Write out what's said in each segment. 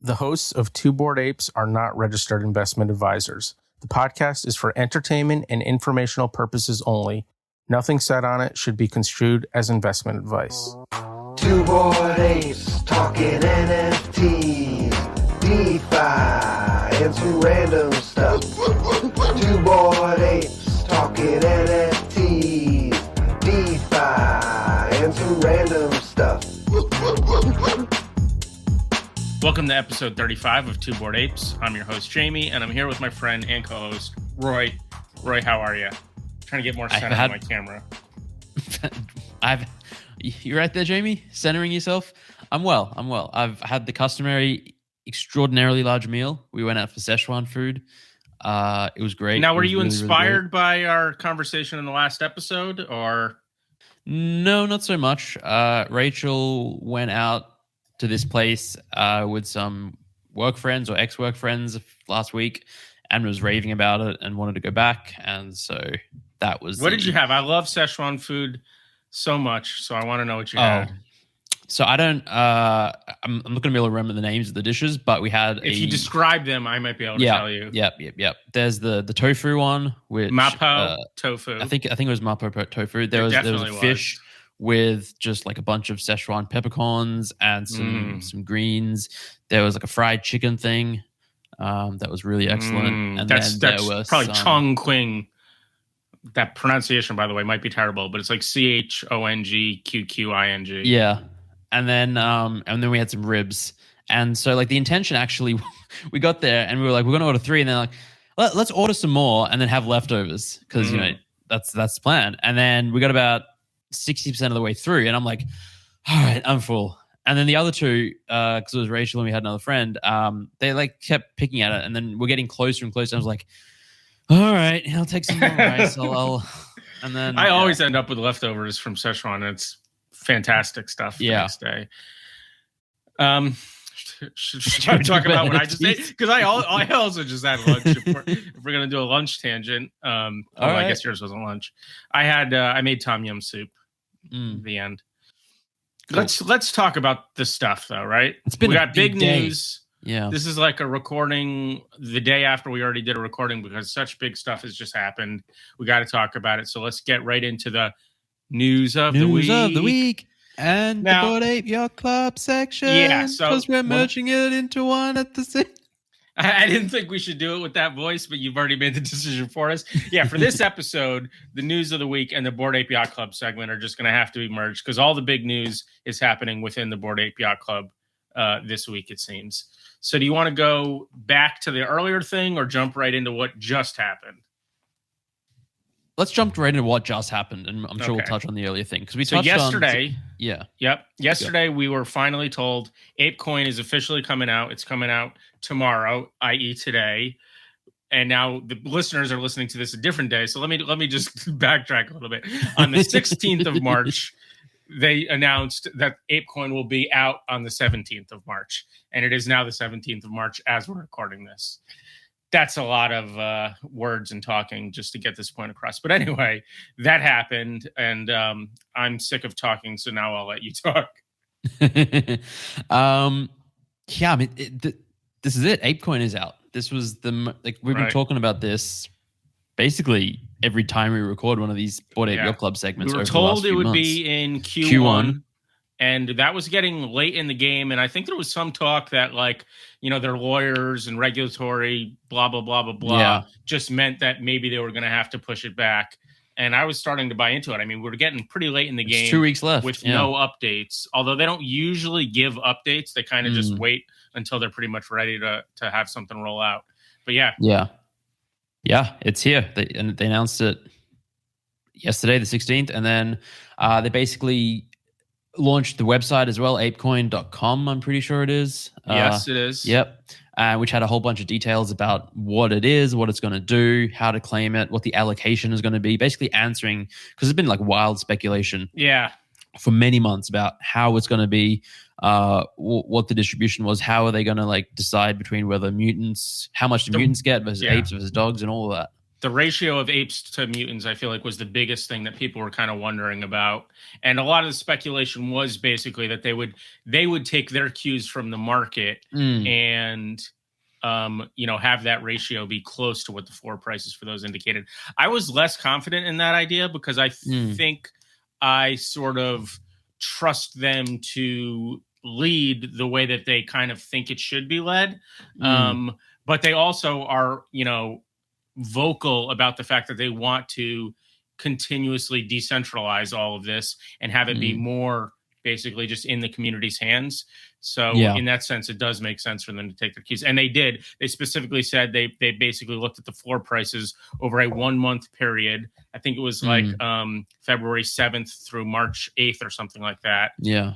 The hosts of Two Bored Apes are not registered investment advisors. The podcast is for entertainment and informational purposes only. Nothing said on it should be construed as investment advice. Two Bored Apes talking NFTs, DeFi, and some random stuff. Two Bored Apes talking NFTs, DeFi, and some random stuff. Welcome to episode 35 of Two Bored Apes. I'm your host, Jamie, and I'm here with my friend and co-host, Roy. Roy, how are you? Trying to get more center on my camera. You're right there, Jamie, centering yourself. I'm well. I've had the customary extraordinarily large meal. We went out for Szechuan food. It was great. Now, were you inspired by our conversation in the last episode, or? No, not so much. Rachel went out to this place with some work friends or ex-work friends last week and was raving about it and wanted to go back. And so that was... What did you have? I love Szechuan food so much, so I want to know what you had. So I don't... I'm not going to be able to remember the names of the dishes, but we had... If you describe them, I might be able to tell you. Yep. There's the tofu one, which... Mapo tofu. I think it was Mapo tofu. There was a fish with just like a bunch of Szechuan peppercorns and some greens. There was like a fried chicken thing that was really excellent. And that's there was probably Chongqing. That pronunciation, by the way, might be terrible, but it's like CHONGQQING. Yeah, and then we had some ribs. And so like the intention actually, we got there and we were like, we're gonna order 3, and they're like, let's order some more and then have leftovers because you know that's the plan. And then we got about 60% of the way through, and I'm like, all right, I'm full. And then the other two, because it was Rachel and we had another friend, they like kept picking at it, and then we're getting closer and closer. I was like, all right, I'll take some more rice. And then I always end up with leftovers from Szechuan, and it's fantastic stuff the next day. Should I talk about what I just ate? Because I also just had lunch. If we're gonna do a lunch tangent, right. I guess yours wasn't lunch. I made tom yum soup. The end. Cool. Let's talk about this stuff though, right? We got big news. Yeah, this is like a recording the day after we already did a recording because such big stuff has just happened. We got to talk about it. So let's get right into the news of the week. And now, the Bored Ape Yacht Club section. Yeah, so because we're merging it into one at the same. I didn't think we should do it with that voice, but you've already made the decision for us. Yeah, for this episode, the news of the week and the Bored Ape Yacht Club segment are just going to have to be merged because all the big news is happening within the Bored Ape Yacht Club this week, it seems. So do you want to go back to the earlier thing or jump right into what just happened? Let's jump right into what just happened, and I'm sure we'll touch on the earlier thing because we touched yesterday. Yesterday we were finally told ApeCoin is officially coming out. It's coming out tomorrow, i.e., today. And now the listeners are listening to this a different day. So let me just backtrack a little bit. On the 16th of March, they announced that ApeCoin will be out on the 17th of March, and it is now the 17th of March as we're recording this. That's a lot of words and talking just to get this point across. But anyway, that happened, and I'm sick of talking, so now I'll let you talk. Yeah, I mean, this is it. ApeCoin is out. This was we've been talking about this basically every time we record one of these Bored Ape Yacht Club segments. We were told it would be in Q1. And that was getting late in the game. And I think there was some talk that, like, you know, their lawyers and regulatory blah, blah, blah, blah, blah just meant that maybe they were going to have to push it back. And I was starting to buy into it. I mean, we're getting pretty late in the game. 2 weeks left. With no updates. Although they don't usually give updates. They kind of just wait until they're pretty much ready to have something roll out. But yeah, it's here. They announced it yesterday, the 16th. And then they basically launched the website as well, apecoin.com, I'm pretty sure it is. Yes, it is. Yep. Which had a whole bunch of details about what it is, what it's going to do, how to claim it, what the allocation is going to be, basically answering, because there's been like wild speculation for many months about how it's going to be, what the distribution was, how are they going to like decide between whether mutants, how much do mutants get versus apes versus dogs and all of that. the ratio of apes to mutants, I feel like, was the biggest thing that people were kind of wondering about. And a lot of the speculation was basically that they would take their cues from the market and have that ratio be close to what the floor prices for those indicated. I was less confident in that idea because I think I sort of trust them to lead the way that they kind of think it should be led. But they also are, vocal about the fact that they want to continuously decentralize all of this and have it be more basically just in the community's hands. So in that sense, it does make sense for them to take their cues. And they did. They specifically said they basically looked at the floor prices over a 1 month period. I think it was like February 7th through March 8th or something like that. Yeah.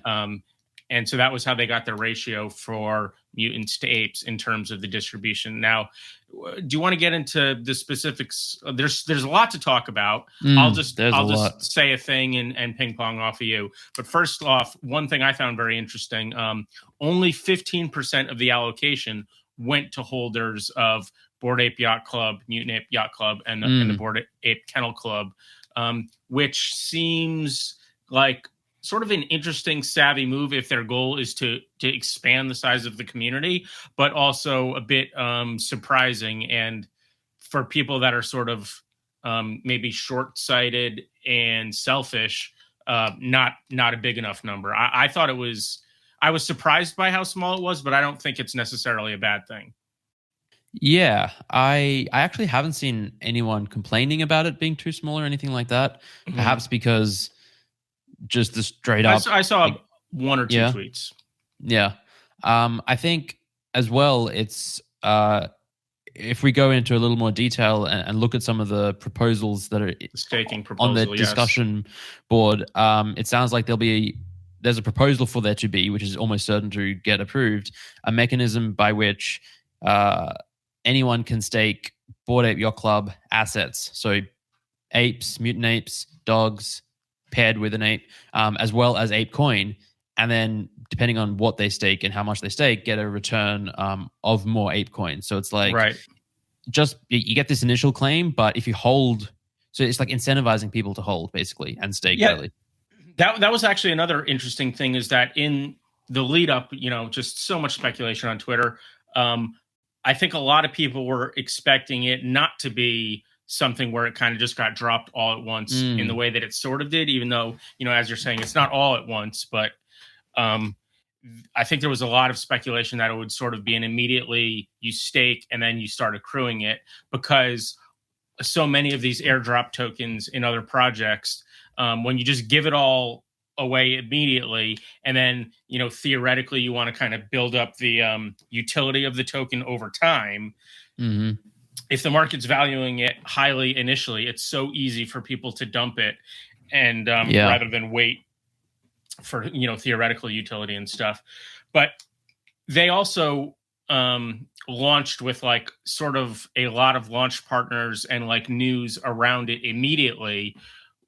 And so that was how they got the ratio for mutants to apes in terms of the distribution. Now, do you want to get into the specifics? There's a lot to talk about. I'll just say a thing and ping pong off of you. But first off, one thing I found very interesting, only 15% of the allocation went to holders of Bored Ape Yacht Club, Mutant Ape Yacht Club, and the Bored Ape Kennel Club, which seems like sort of an interesting, savvy move if their goal is to expand the size of the community, but also a bit surprising. And for people that are sort of maybe short-sighted and selfish, not a big enough number. I thought I was surprised by how small it was, but I don't think it's necessarily a bad thing. Yeah, I actually haven't seen anyone complaining about it being too small or anything like that. Perhaps because just the straight up. I saw one or two tweets. Yeah. I think as well, it's if we go into a little more detail and look at some of the proposals that are staking proposal, on the discussion board, it sounds like there's a proposal for there to be, which is almost certain to get approved, a mechanism by which anyone can stake Bored Ape Yacht Club assets. So apes, mutant apes, dogs, paired with an ape, as well as ApeCoin, and then depending on what they stake and how much they stake, get a return of more ApeCoin. So it's like just you get this initial claim, but if you hold, so it's like incentivizing people to hold basically and stake early. That was actually another interesting thing, is that in the lead up, just so much speculation on Twitter. I think a lot of people were expecting it not to be something where it kind of just got dropped all at once in the way that it sort of did, even though, as you're saying, it's not all at once, but I think there was a lot of speculation that it would sort of be an immediately you stake and then you start accruing it, because so many of these airdrop tokens in other projects, when you just give it all away immediately, and then, theoretically you want to kind of build up the utility of the token over time. If the market's valuing it highly initially, it's so easy for people to dump it and rather than wait for, theoretical utility and stuff. But they also launched with like sort of a lot of launch partners and like news around it immediately.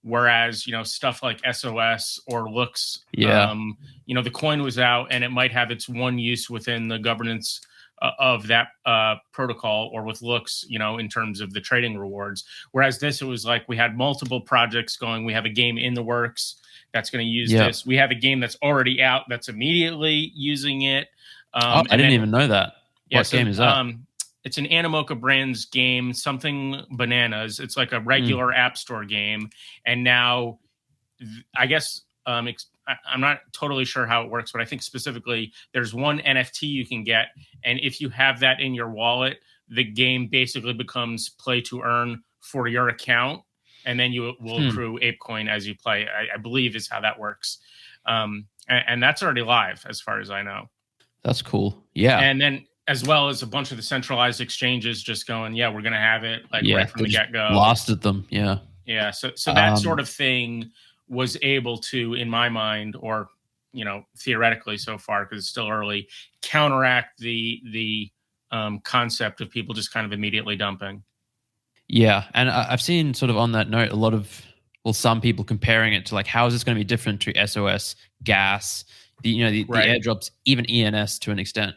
Whereas, stuff like SOS or Looks, the coin was out and it might have its one use within the governance of that protocol, or with Looks, in terms of the trading rewards. Whereas this, it was like we had multiple projects going. We have a game in the works that's going to use this. We have a game that's already out that's immediately using it. I didn't even know that. What game is that? It's an Animoca Brands game, something bananas. It's like a regular App Store game. And now, I guess, I'm not totally sure how it works, but I think specifically there's one NFT you can get. And if you have that in your wallet, the game basically becomes play to earn for your account. And then you will accrue ApeCoin as you play, I believe is how that works. And that's already live as far as I know. That's cool. Yeah. And then, as well as a bunch of the centralized exchanges just going, we're going to have it right from the get-go. Blasted them, yeah. Yeah, so that sort of thing was able to, in my mind, or, theoretically so far, because it's still early, counteract the concept of people just kind of immediately dumping. Yeah, and I've seen sort of on that note, some people comparing it to like, how is this going to be different to SOS, Gas, the airdrops, even ENS to an extent.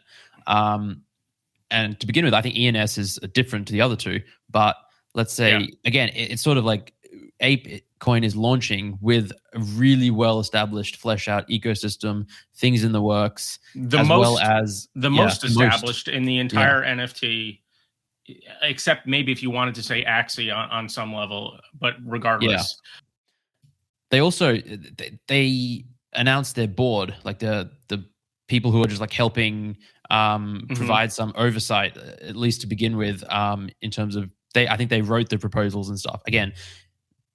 And to begin with, I think ENS is different to the other two, but let's say, again, it's sort of like ApeCoin is launching with a really well-established, flesh-out ecosystem, things in the works, well as the most established in the entire NFT, except maybe if you wanted to say Axie on some level, but regardless. They also they announced their board, like the people who are just like helping provide some oversight, at least to begin with, in terms of I think they wrote the proposals and stuff. Again,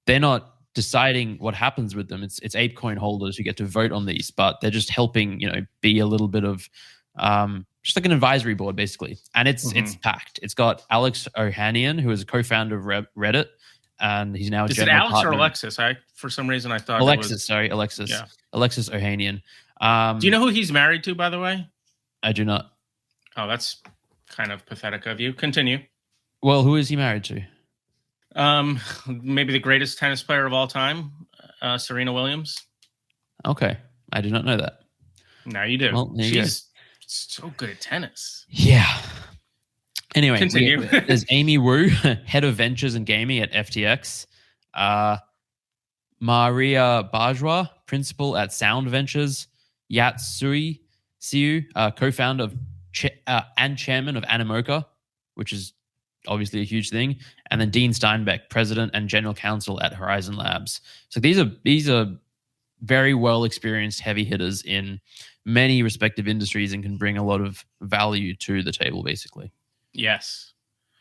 they're not deciding what happens with them. It's ApeCoin holders who get to vote on these, but they're just helping, be a little bit of just like an advisory board, basically. And it's packed. It's got Alex Ohanian, who is a co-founder of Reddit, and he's now a general Alex partner. Or Alexis? For some reason I thought Alexis. Alexis. Yeah. Alexis Ohanian. Do you know who he's married to, by the way? I do not. Oh, that's kind of pathetic of you. Continue. Well, who is he married to? Maybe the greatest tennis player of all time, Serena Williams. Okay, I did not know that. Now you do. Well, she's so good at tennis. Yeah. Anyway, continue. There's Amy Wu, head of ventures and gaming at FTX. Maria Bajwa, principal at Sound Ventures. Yat Siu, co-founder of and chairman of Animoca, which is obviously a huge thing. And then Dean Steinbeck, president and general counsel at Horizon Labs. So these are very well experienced heavy hitters in many respective industries and can bring a lot of value to the table, basically. Yes.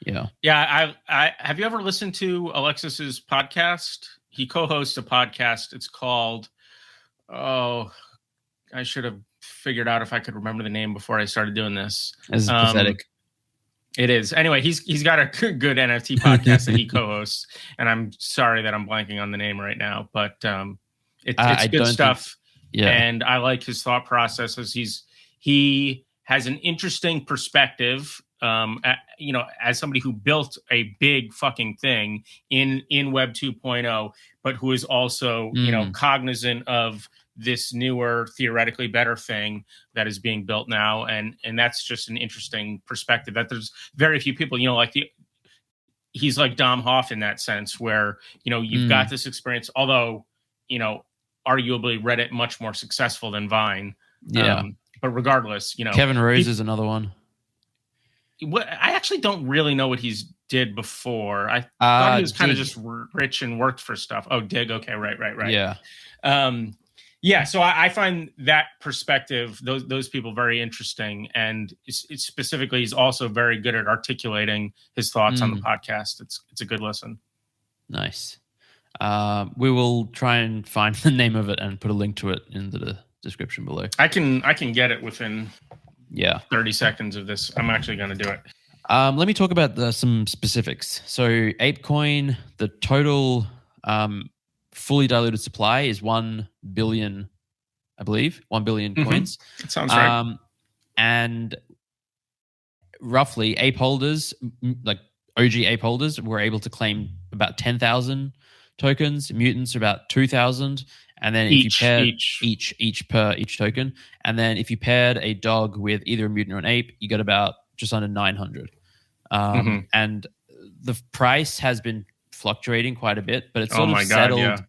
Yeah. Yeah. I have you ever listened to Alexis's podcast? He co-hosts a podcast. It's called, I should have figured out if I could remember the name before I started doing this. This is pathetic. It is. Anyway, he's got a good NFT podcast that he co-hosts, and I'm sorry that I'm blanking on the name right now, but it's good stuff. And I like his thought processes. He has an interesting perspective. As somebody who built a big fucking thing in Web 2.0, but who is also cognizant of this newer, theoretically better thing that is being built now, and that's just an interesting perspective that there's very few people, he's like Dom Hoff in that sense, where you've got this experience, although arguably Reddit much more successful than Vine, but regardless, Kevin Rose is another one. I actually don't really know what he's did before. I thought he was kind of just rich and worked for stuff. Oh, Dig. Okay, right. Yeah. So I find that perspective, those people, very interesting, and it's specifically, he's also very good at articulating his thoughts on the podcast. It's a good listen. Nice. We will try and find the name of it and put a link to it in the description below. I can get it within 30 seconds of this. I'm actually going to do it. Let me talk about some specifics. So ApeCoin, the total fully diluted supply is 1 billion, I believe, 1 billion coins. That sounds right. And roughly ape holders, like OG ape holders, were able to claim about 10,000 tokens. Mutants are about 2,000. And then if you paired each per each token, and then if you paired a dog with either a mutant or an ape, you got about just under 900. And the price has been fluctuating quite a bit, but it's sort of settled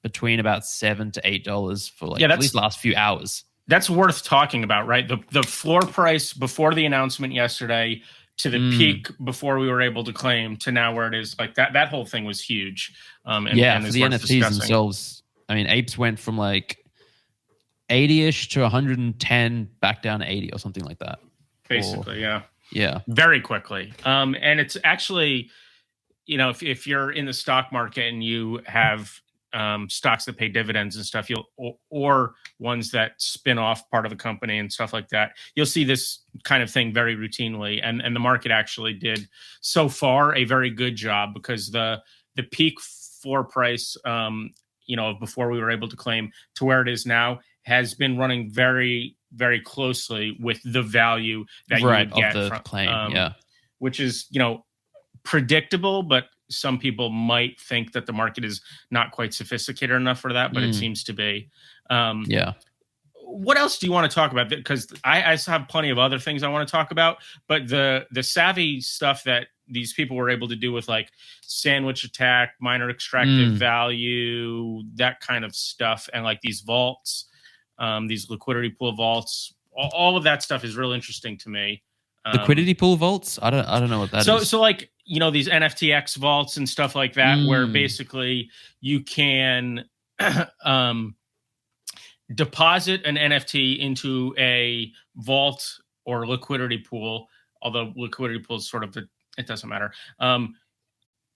between about $7 to $8 for at least the last few hours. That's worth talking about, right? The floor price before the announcement yesterday to the peak before we were able to claim to now where it is, like that whole thing was huge. And for the NFTs themselves, I mean, Apes went from like 80-ish to 110 back down to 80 or something like that. Basically, yeah. Very quickly. And it's actually, if you're in the stock market and you have stocks that pay dividends and stuff, or ones that spin off part of a company and stuff like that, you'll see this kind of thing very routinely. And the market actually did so far a very good job, because the peak floor price, before we were able to claim to where it is now has been running very, very closely with the value that you would get from claim, which is, predictable, but some people might think that the market is not quite sophisticated enough for that, but it seems to be. what else do you want to talk about? Because I still have plenty of other things I want to talk about, but the savvy stuff that these people were able to do with like sandwich attack, minor extractive value, that kind of stuff, and like these vaults, these liquidity pool vaults, all of that stuff is real interesting to me. Liquidity pool vaults? I don't know what that is. So like, you know, these NFTX vaults and stuff like that, where basically you can deposit an NFT into a vault or liquidity pool, although liquidity pool is sort of it doesn't matter.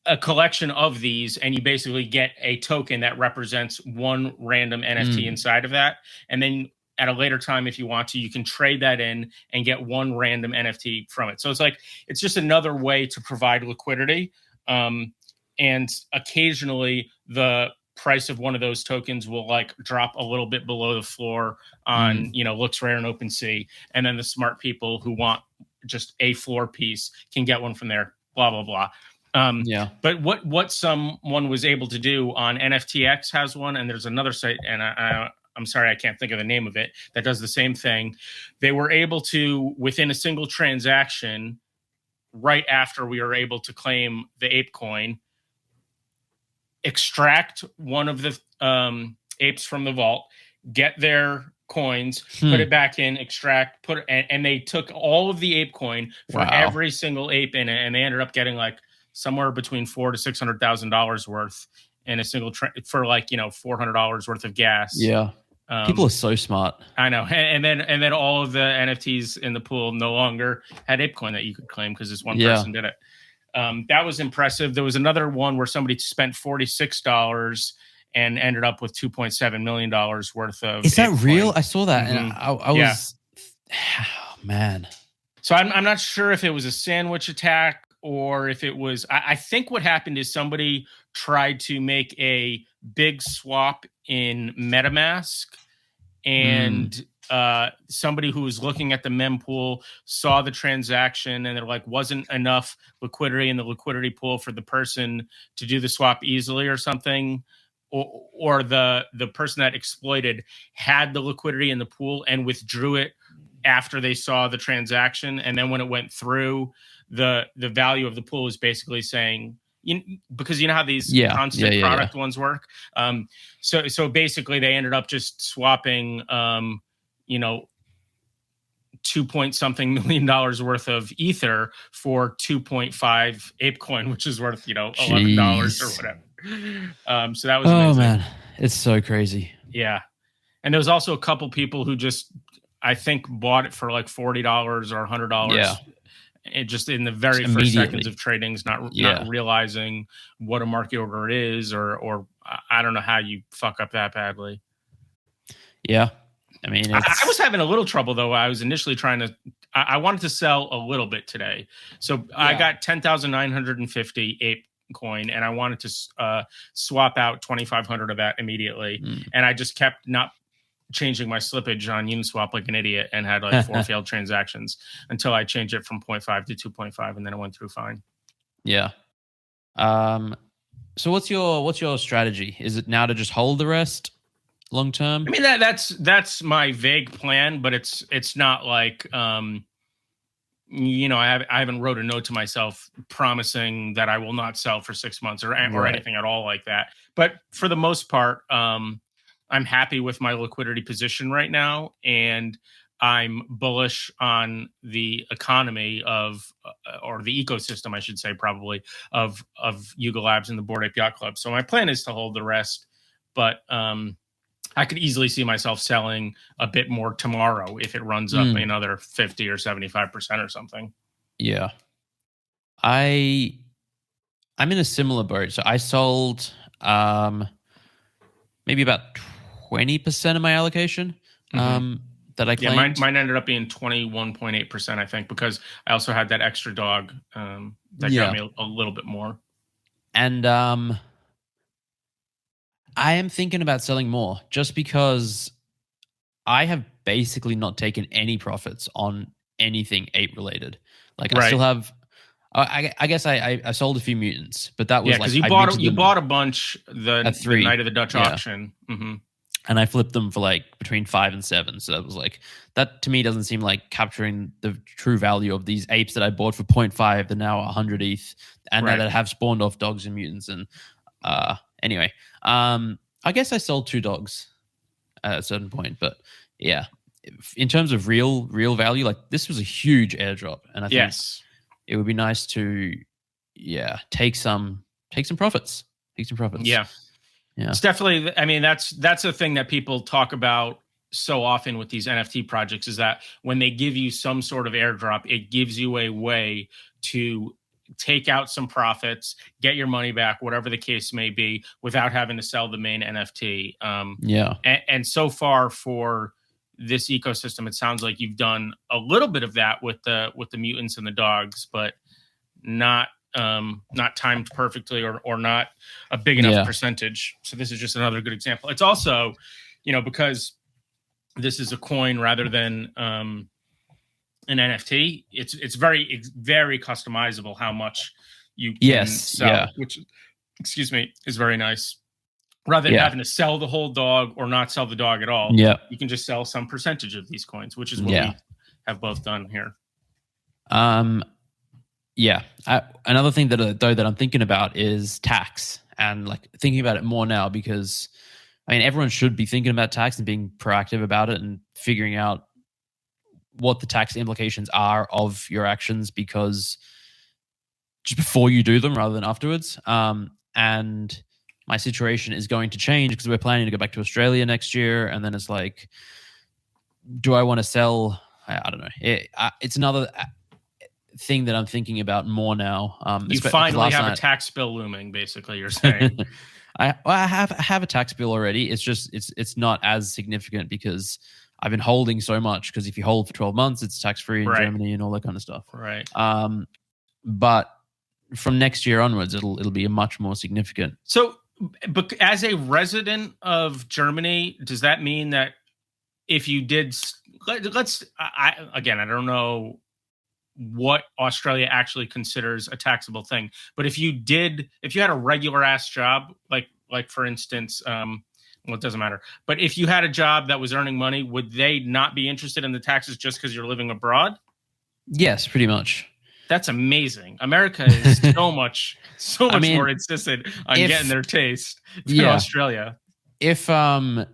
A collection of these, and you basically get a token that represents one random NFT inside of that. And then at a later time, if you want to, you can trade that in and get one random NFT from it. So it's like, it's just another way to provide liquidity. And occasionally the price of one of those tokens will like drop a little bit below the floor on, you know, looks rare and OpenSea. And then the smart people who want just a floor piece can get one from there, blah, blah, blah. But what someone was able to do on NFTX has one, and there's another site, and I'm sorry, I can't think of the name of it, that does the same thing. They were able to, within a single transaction, right after we were able to claim the ApeCoin, extract one of the apes from the vault, get their coins, put it back in, extract, and they took all of the ApeCoin for every single ape in it, and they ended up getting like somewhere between $400,000 to $600,000 worth in a single for like, you know, $400 worth of gas. Yeah. People are so smart. I know. And then all of the NFTs in the pool no longer had ApeCoin that you could claim because this one person did it. That was impressive. There was another one where somebody spent $46 and ended up with $2.7 million worth of. Is that ApeCoin. real? I saw that, and I was, oh, man. So I'm not sure if it was a sandwich attack or if it was. I think what happened is somebody tried to make a big swap in MetaMask, and somebody who was looking at the mempool saw the transaction, and there like wasn't enough liquidity in the liquidity pool for the person to do the swap easily or something, or the person that exploited had the liquidity in the pool and withdrew it after they saw the transaction, and then when it went through, the value of the pool was basically saying, because you know how these constant product ones work. So basically they ended up just swapping, you know, $2.something million worth of Ether for 2.5 ApeCoin, which is worth, you know, $11 or whatever. So that was amazing. Man, it's so crazy. Yeah. And there was also a couple people who just, I think, bought it for like $40 or $100. Yeah. It just in the very first seconds of tradings, not realizing what a market order is, or I don't know how you fuck up that badly. Yeah. I mean, I was having a little trouble though. I was initially trying to, I wanted to sell a little bit today. So I got 10,950 ApeCoin, and I wanted to swap out 2,500 of that immediately. And I just kept not changing my slippage on Uniswap like an idiot, and had like 4 failed transactions until I changed it from 0.5 to 2.5, and then it went through fine. Yeah. So what's your strategy? Is it now to just hold the rest long term? I mean, that's my vague plan, but it's not like you know, I haven't wrote a note to myself promising that I will not sell for 6 months or anything at all like that. But for the most part, I'm happy with my liquidity position right now, and I'm bullish on the economy of, or the ecosystem, I should say, probably of Yuga Labs and the Bored Ape Yacht Club. So my plan is to hold the rest, but I could easily see myself selling a bit more tomorrow if it runs up another 50 or 75% or something. Yeah, I'm in a similar boat. So I sold maybe about 20% of my allocation that I claimed. Mine ended up being 21.8%, I think, because I also had that extra dog that got me a little bit more. And I am thinking about selling more, just because I have basically not taken any profits on anything ape related. Like I still have. I guess I sold a few mutants, but that was because like you bought a bunch the night of the Dutch auction. and I flipped them for like between 5 and 7. So that was like, that to me doesn't seem like capturing the true value of these apes that I bought for 0.5. They're now 100 ETH, and now that have spawned off dogs and mutants. And anyway, I guess I sold 2 dogs at a certain point, but yeah, in terms of real value, like this was a huge airdrop, and I think it would be nice to take some profits. Yeah. It's definitely, I mean, that's a thing that people talk about so often with these NFT projects, is that when they give you some sort of airdrop, it gives you a way to take out some profits, get your money back, whatever the case may be, without having to sell the main NFT. And so far for this ecosystem, it sounds like you've done a little bit of that with the mutants and the dogs, but not timed perfectly, or not a big enough percentage. So this is just another good example. It's also, because this is a coin rather than an NFT, it's very customizable how much you can sell, which, excuse me, is very nice. Rather than having to sell the whole dog or not sell the dog at all, you can just sell some percentage of these coins, which is what we have both done here. Another thing that I'm thinking about is tax, and like thinking about it more now, because I mean everyone should be thinking about tax and being proactive about it and figuring out what the tax implications are of your actions, because just before you do them rather than afterwards. And my situation is going to change because we're planning to go back to Australia next year, and then it's like, do I want to sell? I don't know. It's another thing that I'm thinking about more now. You finally have a tax bill looming, basically, you're saying. I have a tax bill already. It's just it's not as significant because I've been holding so much, because if you hold for 12 months, it's tax-free in Germany and all that kind of stuff. Right. But from next year onwards, it'll be a much more significant. So, but as a resident of Germany, does that mean that if you did, I don't know what Australia actually considers a taxable thing, but if you had a regular ass job, like for instance, it doesn't matter, but if you had a job that was earning money, would they not be interested in the taxes just because you're living abroad? Yes, pretty much. That's amazing. America is so much more insistent on getting their taste than Australia. If I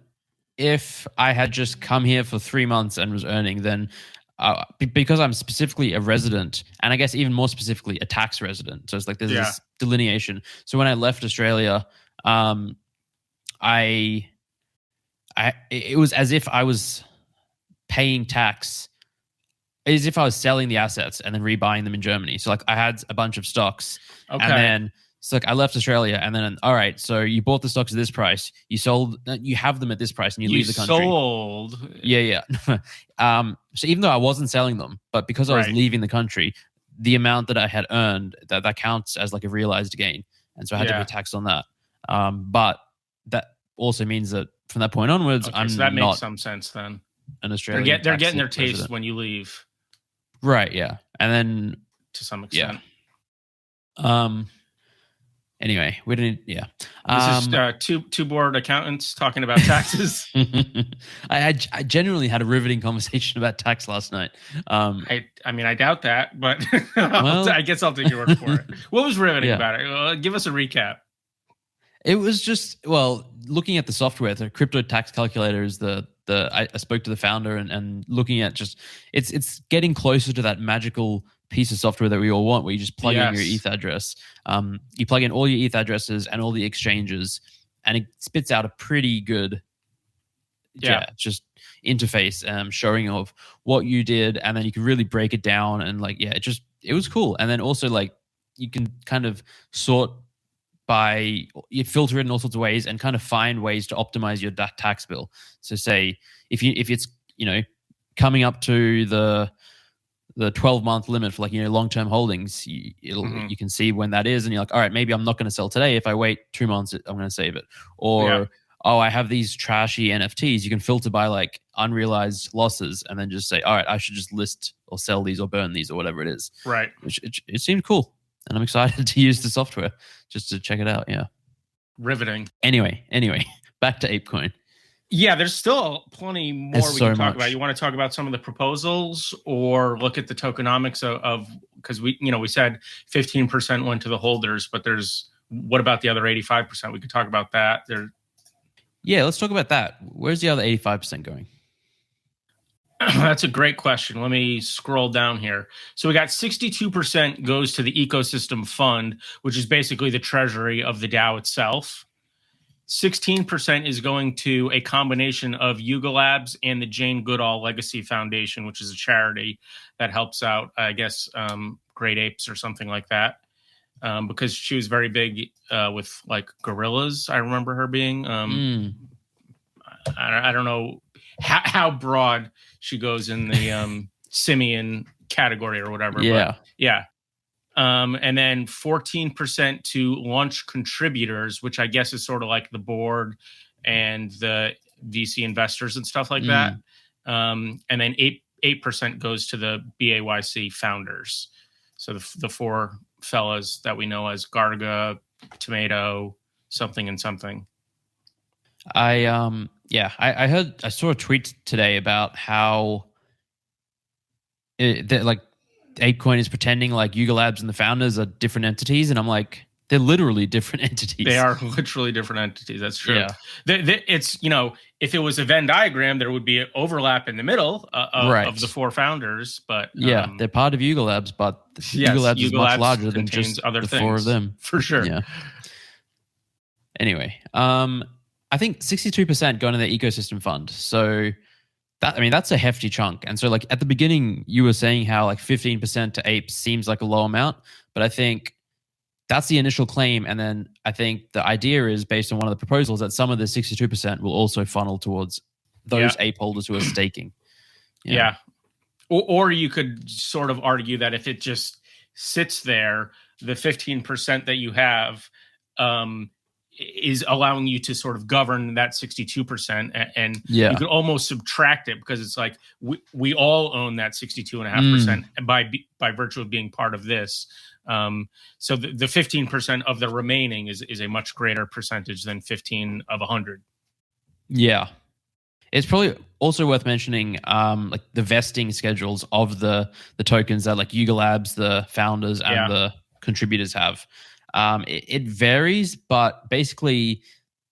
had just come here for 3 months and was earning, then because I'm specifically a resident, and I guess even more specifically a tax resident, so it's like there's this delineation. So when I left Australia, it was as if I was paying tax, as if I was selling the assets and then rebuying them in Germany. So like I had a bunch of stocks, and then so like I left Australia, and then all right, so you bought the stocks at this price, you have them at this price, and you leave the country. Sold. So even though I wasn't selling them, but because I was leaving the country, the amount that I had earned, that counts as like a realized gain, and so I had to pay tax on that. But that also means that from that point onwards, so that makes some sense then. An Australian, they're getting their taste resident when you leave, right? Yeah, and then to some extent. Anyway, we didn't. Yeah, this is two bored accountants talking about taxes. I genuinely had a riveting conversation about tax last night. I mean, I doubt that, but I guess I'll take your word for it. What was riveting about it? Give us a recap. It was just, looking at the software, the crypto tax calculator is I spoke to the founder and looking at just it's getting closer to that magical piece of software that we all want, where you just plug in your ETH address. You plug in all your ETH addresses and all the exchanges, and it spits out a pretty good just interface showing of what you did, and then you can really break it down, and it was cool. And then also you can kind of sort by, you filter it in all sorts of ways and kind of find ways to optimize your tax bill. So say if it's coming up to the 12-month limit for long-term holdings, you can see when that is, and you're like, all right, maybe I'm not going to sell today. If I wait 2 months, I'm going to save it. Or I have these trashy NFTs. You can filter by unrealized losses, and then just say, all right, I should just list or sell these or burn these or whatever it is. Right. Which it seemed cool, and I'm excited to use the software just to check it out. Yeah. Riveting. Anyway, back to ApeCoin. Yeah, there's still plenty more There's we so can talk much. about. You want to talk about some of the proposals or look at the tokenomics of because we said 15% went to the holders, but there's what about the other 85%? We could talk about that. Yeah, let's talk about that. Where's the other 85% going? That's a great question. Let me scroll down here. So we got 62% goes to the ecosystem fund, which is basically the treasury of the DAO itself. 16% is going to a combination of Yuga Labs and the Jane Goodall Legacy Foundation, which is a charity that helps out, I guess, great apes or something like that. Because she was very big with like gorillas. I remember her being. I don't know how broad she goes in the simian category or whatever. Yeah. But yeah. And then 14% to launch contributors, which I guess is sort of like the board and the VC investors and stuff like that. And then 8% goes to the BAYC founders. So the four fellas that we know as Garga, Tomato, something and something. I saw a tweet today about how like ApeCoin is pretending like Yuga Labs and the founders are different entities, and I'm like, they're literally different entities. They are literally different entities. That's true. Yeah. It's if it was a Venn diagram, there would be an overlap in the middle of the four founders. But they're part of Yuga Labs, but Yuga Labs is much larger than just other things. Four of them for sure. Yeah. Anyway, I think 62% going to the ecosystem fund. So that's a hefty chunk. And so like at the beginning, you were saying how like 15% to apes seems like a low amount, but I think that's the initial claim. And then I think the idea is based on one of the proposals that some of the 62% will also funnel towards those ape holders who are staking. Yeah. Or you could sort of argue that if it just sits there, the 15% that you have, is allowing you to sort of govern that 62%, and you could almost subtract it because it's like we all own that 62.5% by virtue of being part of this. So the 15% of the remaining is a much greater percentage than 15 of 100. Yeah. It's probably also worth mentioning like the vesting schedules of the tokens that like Yuga Labs, the founders and the contributors have. It varies, but basically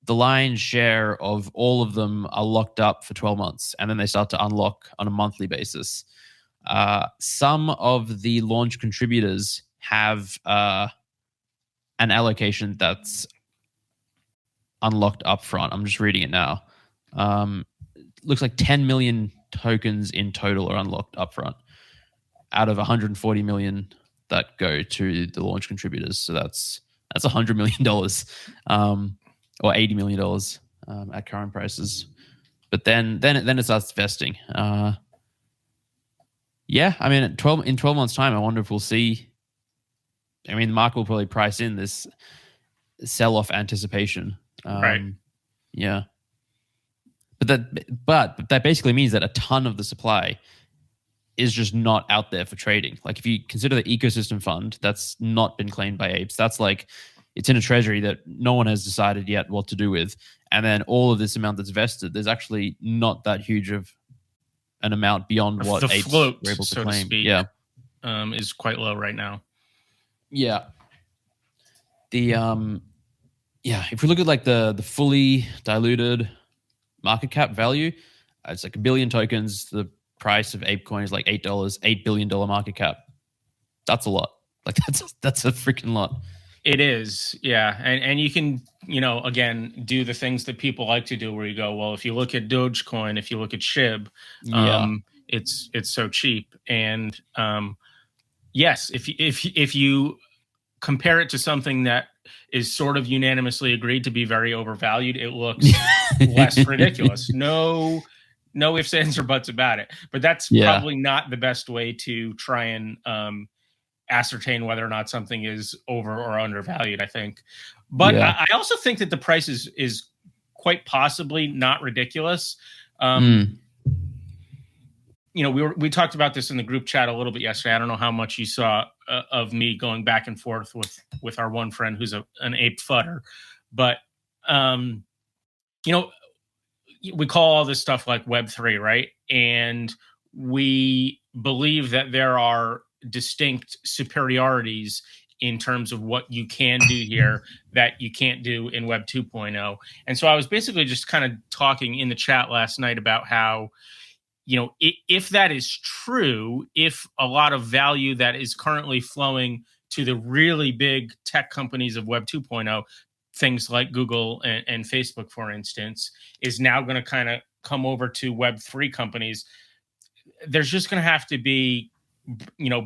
the lion's share of all of them are locked up for 12 months, and then they start to unlock on a monthly basis. Some of the launch contributors have an allocation that's unlocked up front. I'm just reading it now. Looks like 10 million tokens in total are unlocked up front out of 140 million that go to the launch contributors. So that's $100 million or $80 million at current prices. But then it starts vesting. I mean, in 12 months' time, I wonder if we'll see. I mean, the market will probably price in this sell-off anticipation. Right. Yeah. But that basically means that a ton of the supply is just not out there for trading. Like if you consider the ecosystem fund, that's not been claimed by apes. That's like it's in a treasury that no one has decided yet what to do with. And then all of this amount that's vested, there's actually not that huge of an amount beyond what the apes float, were able to so claim. To speak, is quite low right now. Yeah. If we look at like the fully diluted market cap value, it's like 1 billion tokens. The price of ApeCoin is like $8, $8 billion market cap. That's a lot. Like that's a freaking lot. It is, yeah. And you can, again, do the things that people like to do where you go, well, if you look at Dogecoin, if you look at SHIB, it's so cheap. And yes, if you compare it to something that is sort of unanimously agreed to be very overvalued, it looks less ridiculous. No ifs, ands, or buts about it. But that's probably not the best way to try and ascertain whether or not something is over or undervalued, I think. But I also think that the price is quite possibly not ridiculous. We talked about this in the group chat a little bit yesterday. I don't know how much you saw of me going back and forth with our one friend who's an ape fudder. But, we call all this stuff like Web3, right? And we believe that there are distinct superiorities in terms of what you can do here that you can't do in Web 2.0. And so I was basically just kind of talking in the chat last night about how, if that is true, if a lot of value that is currently flowing to the really big tech companies of Web 2.0, things like Google and Facebook, for instance, is now going to kind of come over to Web3 companies, there's just going to have to be,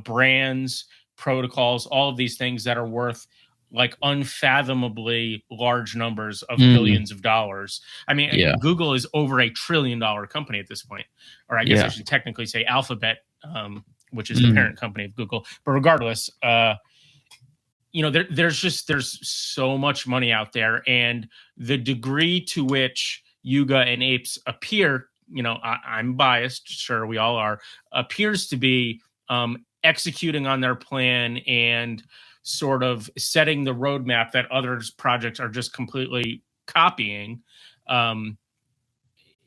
brands, protocols, all of these things that are worth like unfathomably large numbers of billions of dollars. I mean, Google is over $1 trillion company at this point, or I guess I should technically say Alphabet, which is the parent company of Google. But regardless, there's so much money out there, and the degree to which Yuga and Apes appear, I'm biased, sure we all are, appears to be executing on their plan and sort of setting the roadmap that others projects are just completely copying,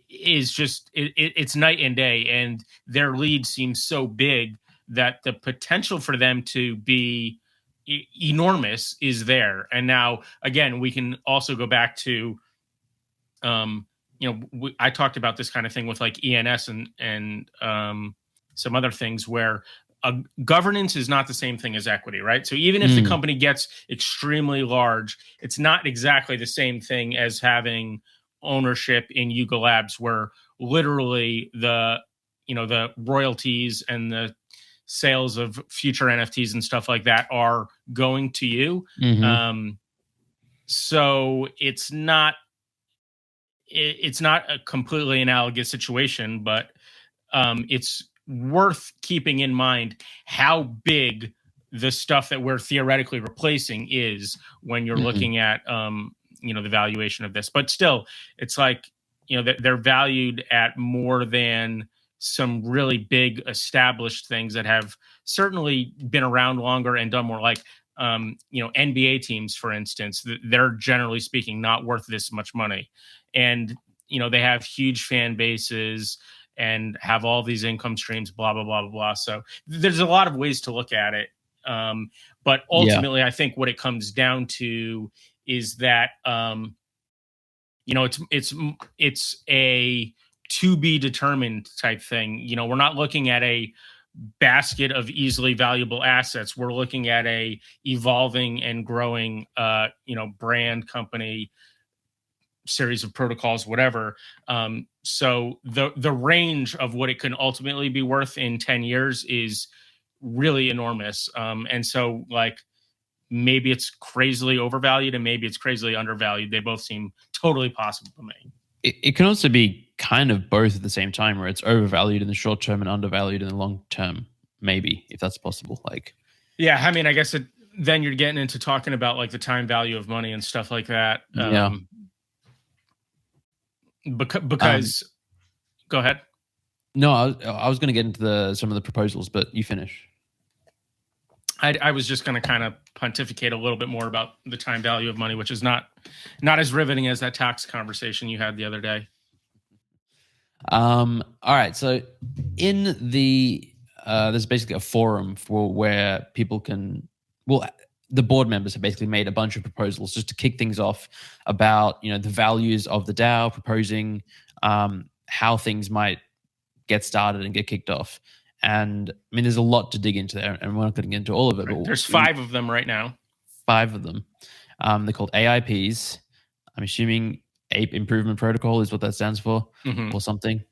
is just it's night and day, and their lead seems so big that the potential for them to be enormous is there. And now again, we can also go back to I talked about this kind of thing with like ENS and some other things where governance is not the same thing as equity, right? So even if the company gets extremely large, it's not exactly the same thing as having ownership in Yuga Labs, where literally the royalties and the sales of future NFTs and stuff like that are going to you. So it's not a completely analogous situation, but it's worth keeping in mind how big the stuff that we're theoretically replacing is when you're looking at the valuation of this. But still, it's like they're valued at more than some really big established things that have certainly been around longer and done more, like NBA teams, for instance. They're generally speaking not worth this much money, and they have huge fan bases and have all these income streams, blah, blah, blah, blah, blah. So there's a lot of ways to look at it. But ultimately, I think what it comes down to is that, it's a to be determined type thing. We're not looking at a basket of easily valuable assets. We're looking at a evolving and growing, brand, company, series of protocols, whatever. So the range of what it can ultimately be worth in 10 years is really enormous. And so like maybe it's crazily overvalued and maybe it's crazily undervalued. They both seem totally possible to me. It can also be kind of both at the same time, where it's overvalued in the short term and undervalued in the long term, maybe, if that's possible. Yeah, I mean, I guess then you're getting into talking about like the time value of money and stuff like that. Because go ahead. No, I was going to get into some of the proposals, but you finish. I was just going to kind of pontificate a little bit more about the time value of money, which is not as riveting as that tax conversation you had the other day. All right. So in there's basically a forum for where people can, the board members have basically made a bunch of proposals just to kick things off about, the values of the DAO, proposing how things might get started and get kicked off. And I mean, there's a lot to dig into there, and we're not going to get into all of it. Right. There's 5 of them right now. 5 of them. They're called AIPs. I'm assuming Ape Improvement Protocol is what that stands for, or something.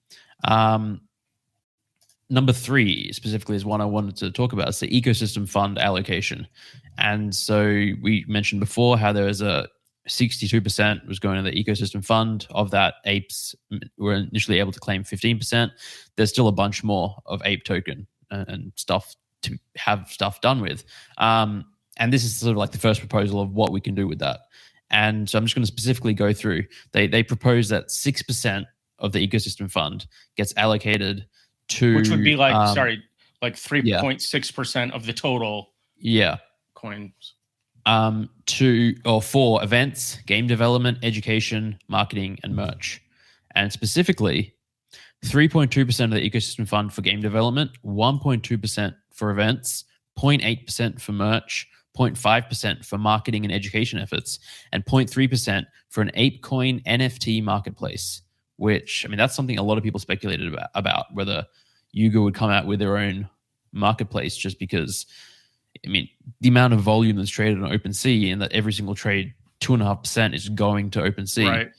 Number 3 specifically is one I wanted to talk about. It's the ecosystem fund allocation. And so we mentioned before how there was a 62% was going to the ecosystem fund. Of that, Apes were initially able to claim 15%. There's still a bunch more of Ape token and stuff to have stuff done with. And this is sort of like the first proposal of what we can do with that. And so I'm just going to specifically go through. They propose that 6% of the ecosystem fund gets allocated to, which would be like 3.6% of the total coins. For events, game development, education, marketing, and merch. and specifically 3.2% of the ecosystem fund for game development, 1.2% for events, 0.8% for merch, 0.5% for marketing and education efforts, and 0.3% for an ApeCoin NFT marketplace, which, I mean, that's something a lot of people speculated about whether Yuga would come out with their own marketplace, just because, I mean, the amount of volume that's traded on OpenSea and that every single trade, 2.5% is going to OpenSea. Right.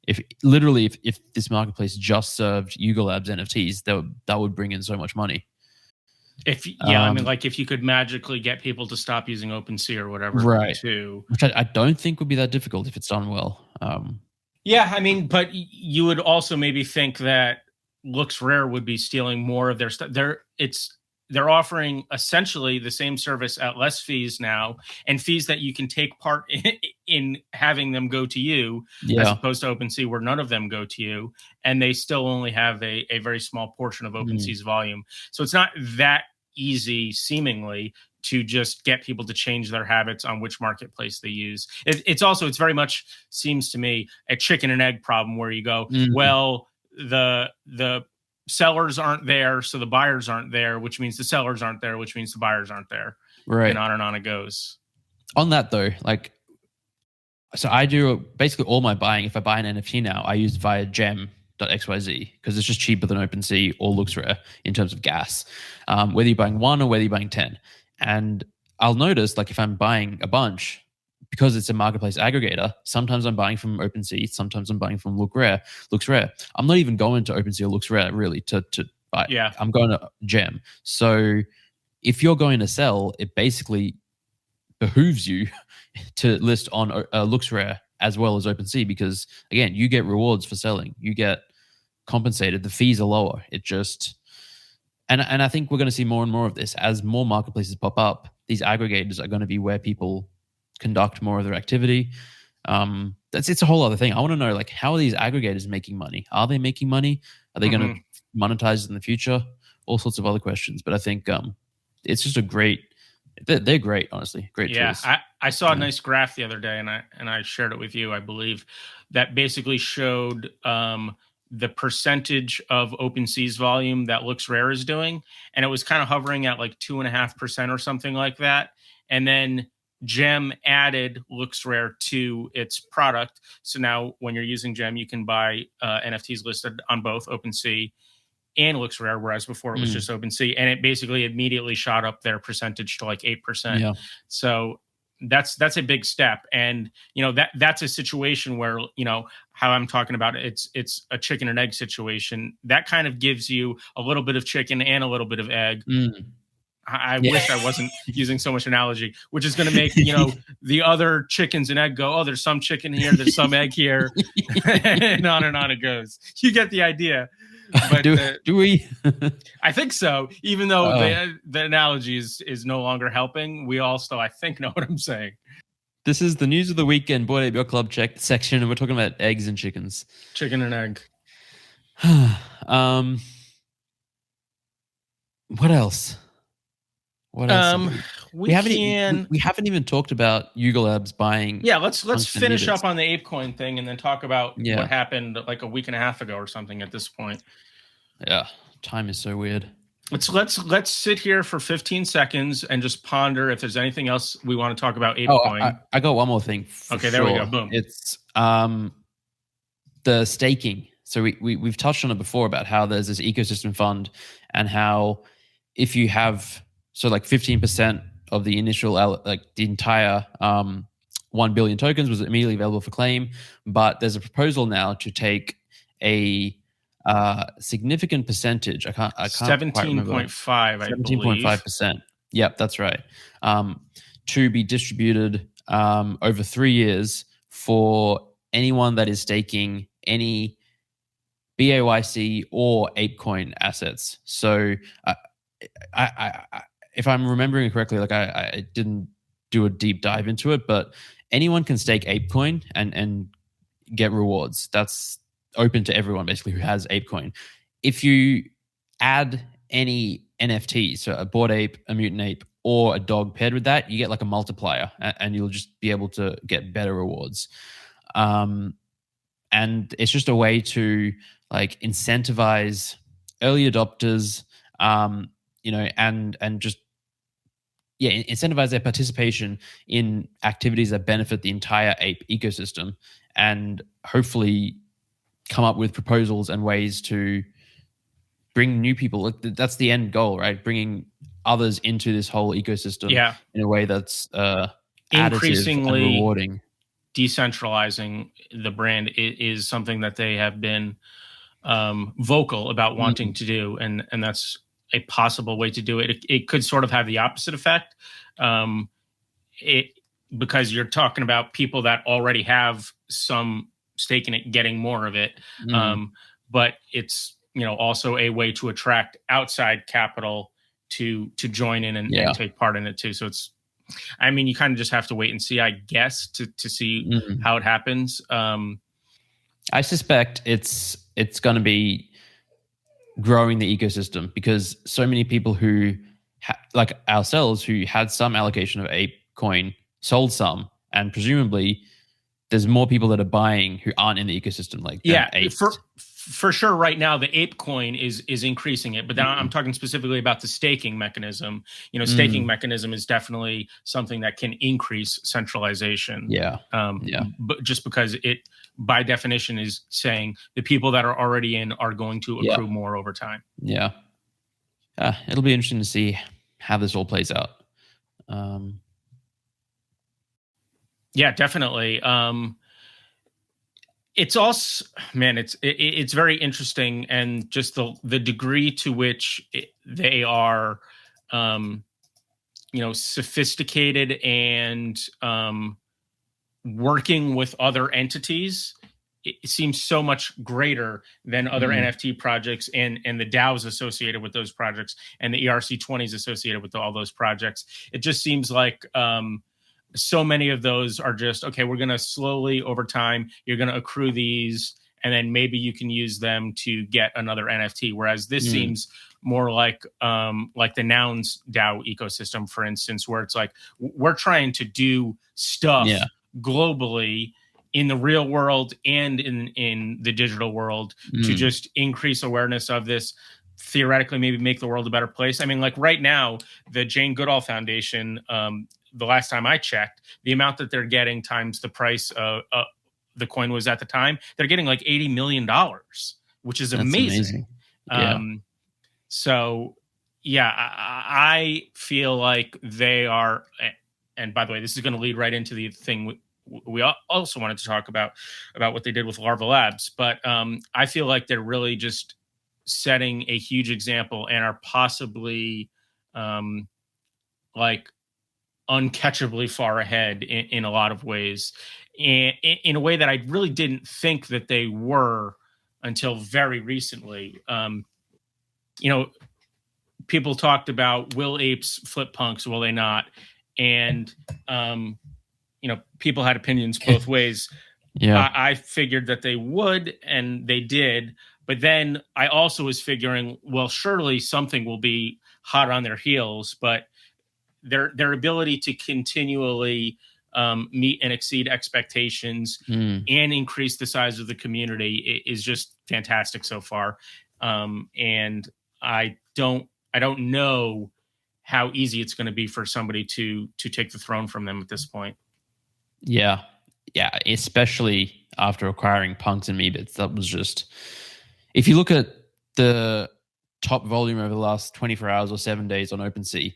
If this marketplace just served Yuga Labs NFTs, that would bring in so much money. I mean, like if you could magically get people to stop using OpenSea or whatever, right? Too, which I don't think would be that difficult if it's done well. Yeah, I mean, but you would also maybe think that LooksRare would be stealing more of their stuff. They're offering essentially the same service at less fees now, and fees that you can take part in having them go to you, as opposed to OpenSea, where none of them go to you, and they still only have a very small portion of OpenSea's volume. So it's not that easy, seemingly, to just get people to change their habits on which marketplace they use. It's very much, seems to me, a chicken and egg problem where you go, well, the sellers aren't there, so the buyers aren't there, which means the sellers aren't there, which means the buyers aren't there. Right. And on it goes. On that though, so I do basically all my buying. If I buy an NFT now, I use via gem.xyz because it's just cheaper than OpenSea or LooksRare in terms of gas, whether you're buying 1 or whether you're buying 10. And I'll notice, if I'm buying a bunch, because it's a marketplace aggregator, sometimes I'm buying from OpenSea, sometimes I'm buying from LooksRare. I'm not even going to OpenSea or LooksRare really to buy. Yeah. I'm going to Gem. So if you're going to sell, it basically behooves you to list on LooksRare as well as OpenSea, because again, you get rewards for selling. You get compensated. The fees are lower. It just, and I think we're going to see more and more of this as more marketplaces pop up. These aggregators are going to be where people conduct more of their activity. It's a whole other thing. I want to know, how are these aggregators making money? Are they making money? Are they going to monetize in the future? All sorts of other questions. But I think it's just they're great, honestly. Great tools. I saw a nice graph the other day, and I shared it with you, I believe, that basically showed the percentage of OpenSea's volume that LooksRare is doing, and it was kind of hovering at 2.5% or something like that. And then Gem added LooksRare to its product. So now when you're using Gem, you can buy NFTs listed on both OpenSea and LooksRare, whereas before it was just OpenSea. And it basically immediately shot up their percentage to 8%. Yeah. So that's a big step. And, that's a situation where, how I'm talking about it, it's a chicken and egg situation. That kind of gives you a little bit of chicken and a little bit of egg. I wish I wasn't using so much analogy, which is going to make, the other chickens and egg go, oh, there's some chicken here, there's some egg here, and on it goes. You get the idea. But do we? I think so. Even though the analogy is no longer helping, we all still, I think, know what I'm saying. This is the news of the weekend, Bored Ape Yacht Club check section, and we're talking about eggs and chickens. Chicken and egg. What else? We haven't even talked about Yuga Labs buying. Yeah, let's finish up on the ApeCoin thing and then talk about what happened a week and a half ago or something at this point. Yeah, time is so weird. Let's sit here for 15 seconds and just ponder if there's anything else we want to talk about ApeCoin. I got one more thing. Okay, there we go. Boom. It's the staking. So we've touched on it before about how there's this ecosystem fund and how if you have 15% of the initial, the entire 1 billion tokens was immediately available for claim. But there's a proposal now to take a significant percentage. I can't 17.5, I believe. 17.5%. Yep, that's right. To be distributed over 3 years for anyone that is staking any BAYC or ApeCoin assets. So if I'm remembering correctly, I didn't do a deep dive into it, but anyone can stake ApeCoin and get rewards. That's open to everyone basically who has ApeCoin. If you add any NFTs, so a Bored Ape, a Mutant Ape, or a dog paired with that, you get a multiplier, and you'll just be able to get better rewards. And and it's just a way to like incentivize early adopters, and just incentivize their participation in activities that benefit the entire ape ecosystem, and hopefully come up with proposals and ways to bring new people. That's the end goal, right? Bringing others into this whole ecosystem in a way that's additive and rewarding. Decentralizing the brand is something that they have been vocal about wanting to do, and that's a possible way to do it. It could sort of have the opposite effect, because you're talking about people that already have some stake in it getting more of it, but it's also a way to attract outside capital to join in and take part in it too. So it's, I mean, you kind of just have to wait and see, I guess, to see how it happens. I suspect it's going to be growing the ecosystem, because so many people who like ourselves who had some allocation of ApeCoin sold some, and presumably there's more people that are buying who aren't in the ecosystem. Like for sure right now the ApeCoin is increasing it, but then I'm talking specifically about the staking mechanism. Staking mechanism is definitely something that can increase centralization. But just because it by definition is saying the people that are already in are going to accrue more over time. It'll be interesting to see how this all plays out. Definitely. It's also, man, it's very interesting, and just the degree to which they are, sophisticated and working with other entities. It seems so much greater than other NFT projects and the DAOs associated with those projects and the ERC20s associated with all those projects. It just seems like so many of those are just, okay, we're going to slowly over time, you're going to accrue these, and then maybe you can use them to get another NFT. Whereas this seems more like the Nouns DAO ecosystem, for instance, where it's like, we're trying to do stuff globally in the real world and in the digital world to just increase awareness of this, theoretically maybe make the world a better place. I mean, like right now, the Jane Goodall Foundation, the last time I checked, the amount that they're getting times the price of the coin was at the time, they're getting like $80 million, which is amazing. So I feel like they are, and by the way, this is going to lead right into the thing we also wanted to talk about what they did with Larva Labs, but I feel like they're really just setting a huge example and are possibly like uncatchably far ahead in a lot of ways, and in a way that I really didn't think that they were until very recently. People talked about, will apes flip punks, will they not? And people had opinions both ways. I figured that they would, and they did, but then I also was figuring, well, surely something will be hot on their heels, but their ability to continually meet and exceed expectations and increase the size of the community is just fantastic so far. And I don't know how easy it's going to be for somebody to take the throne from them at this point. Yeah, especially after acquiring Punks and Meebits. That was just, if you look at the top volume over the last 24 hours or 7 days on OpenSea,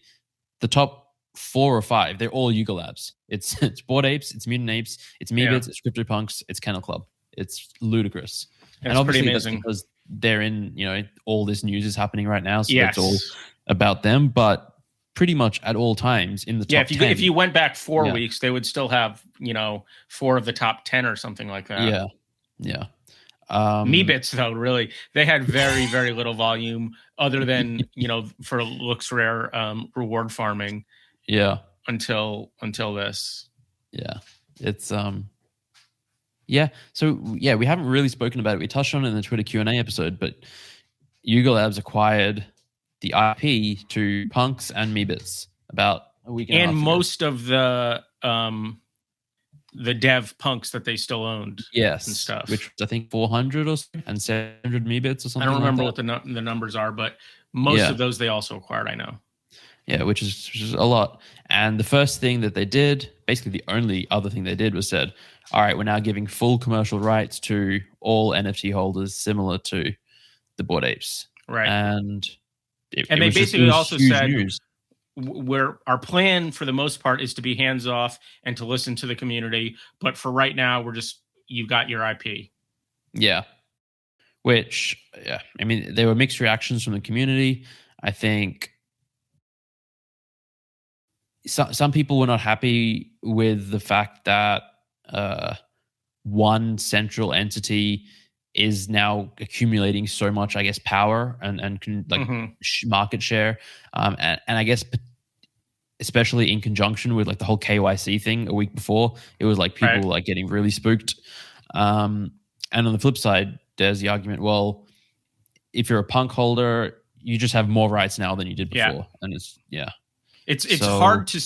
the top 4 or 5, they're all Yuga Labs. It's Bored Apes, it's Mutant Apes, it's Meebits, it's Cryptopunks, it's Kennel Club. It's ludicrous. And obviously that's because they're in, all this news is happening right now, so it's all about them. But pretty much at all times in the top 10. If you went back 4 weeks, they would still have, 4 of the top 10 or something like that. Meebits, though, really, they had very, very little volume other than, for looks rare reward farming. Until this. It's So we haven't really spoken about it. We touched on it in the Twitter Q&A episode, but Yuga Labs acquired the IP to Punks and Meebits about a week and a half ago. Most of the the dev punks that they still owned. Yes, and stuff. which I think 400 or so, and 700 Meebits or something. I don't remember like what the numbers are, but most of those they also acquired. I know. Yeah, which is a lot. And the first thing that they did, basically the only other thing they did, was said, all right, we're now giving full commercial rights to all NFT holders, similar to the Bored Apes. Right. And they basically also said, where our plan for the most part is to be hands off and to listen to the community. But for right now, you've got your IP. Yeah. Which, yeah, I mean, there were mixed reactions from the community. I think some people were not happy with the fact that one central entity is now accumulating so much, I guess, power and market share. And I guess especially in conjunction with like the whole KYC thing a week before, it was like people like getting really spooked. And on the flip side, there's the argument, well, if you're a punk holder, you just have more rights now than you did before. And it's hard to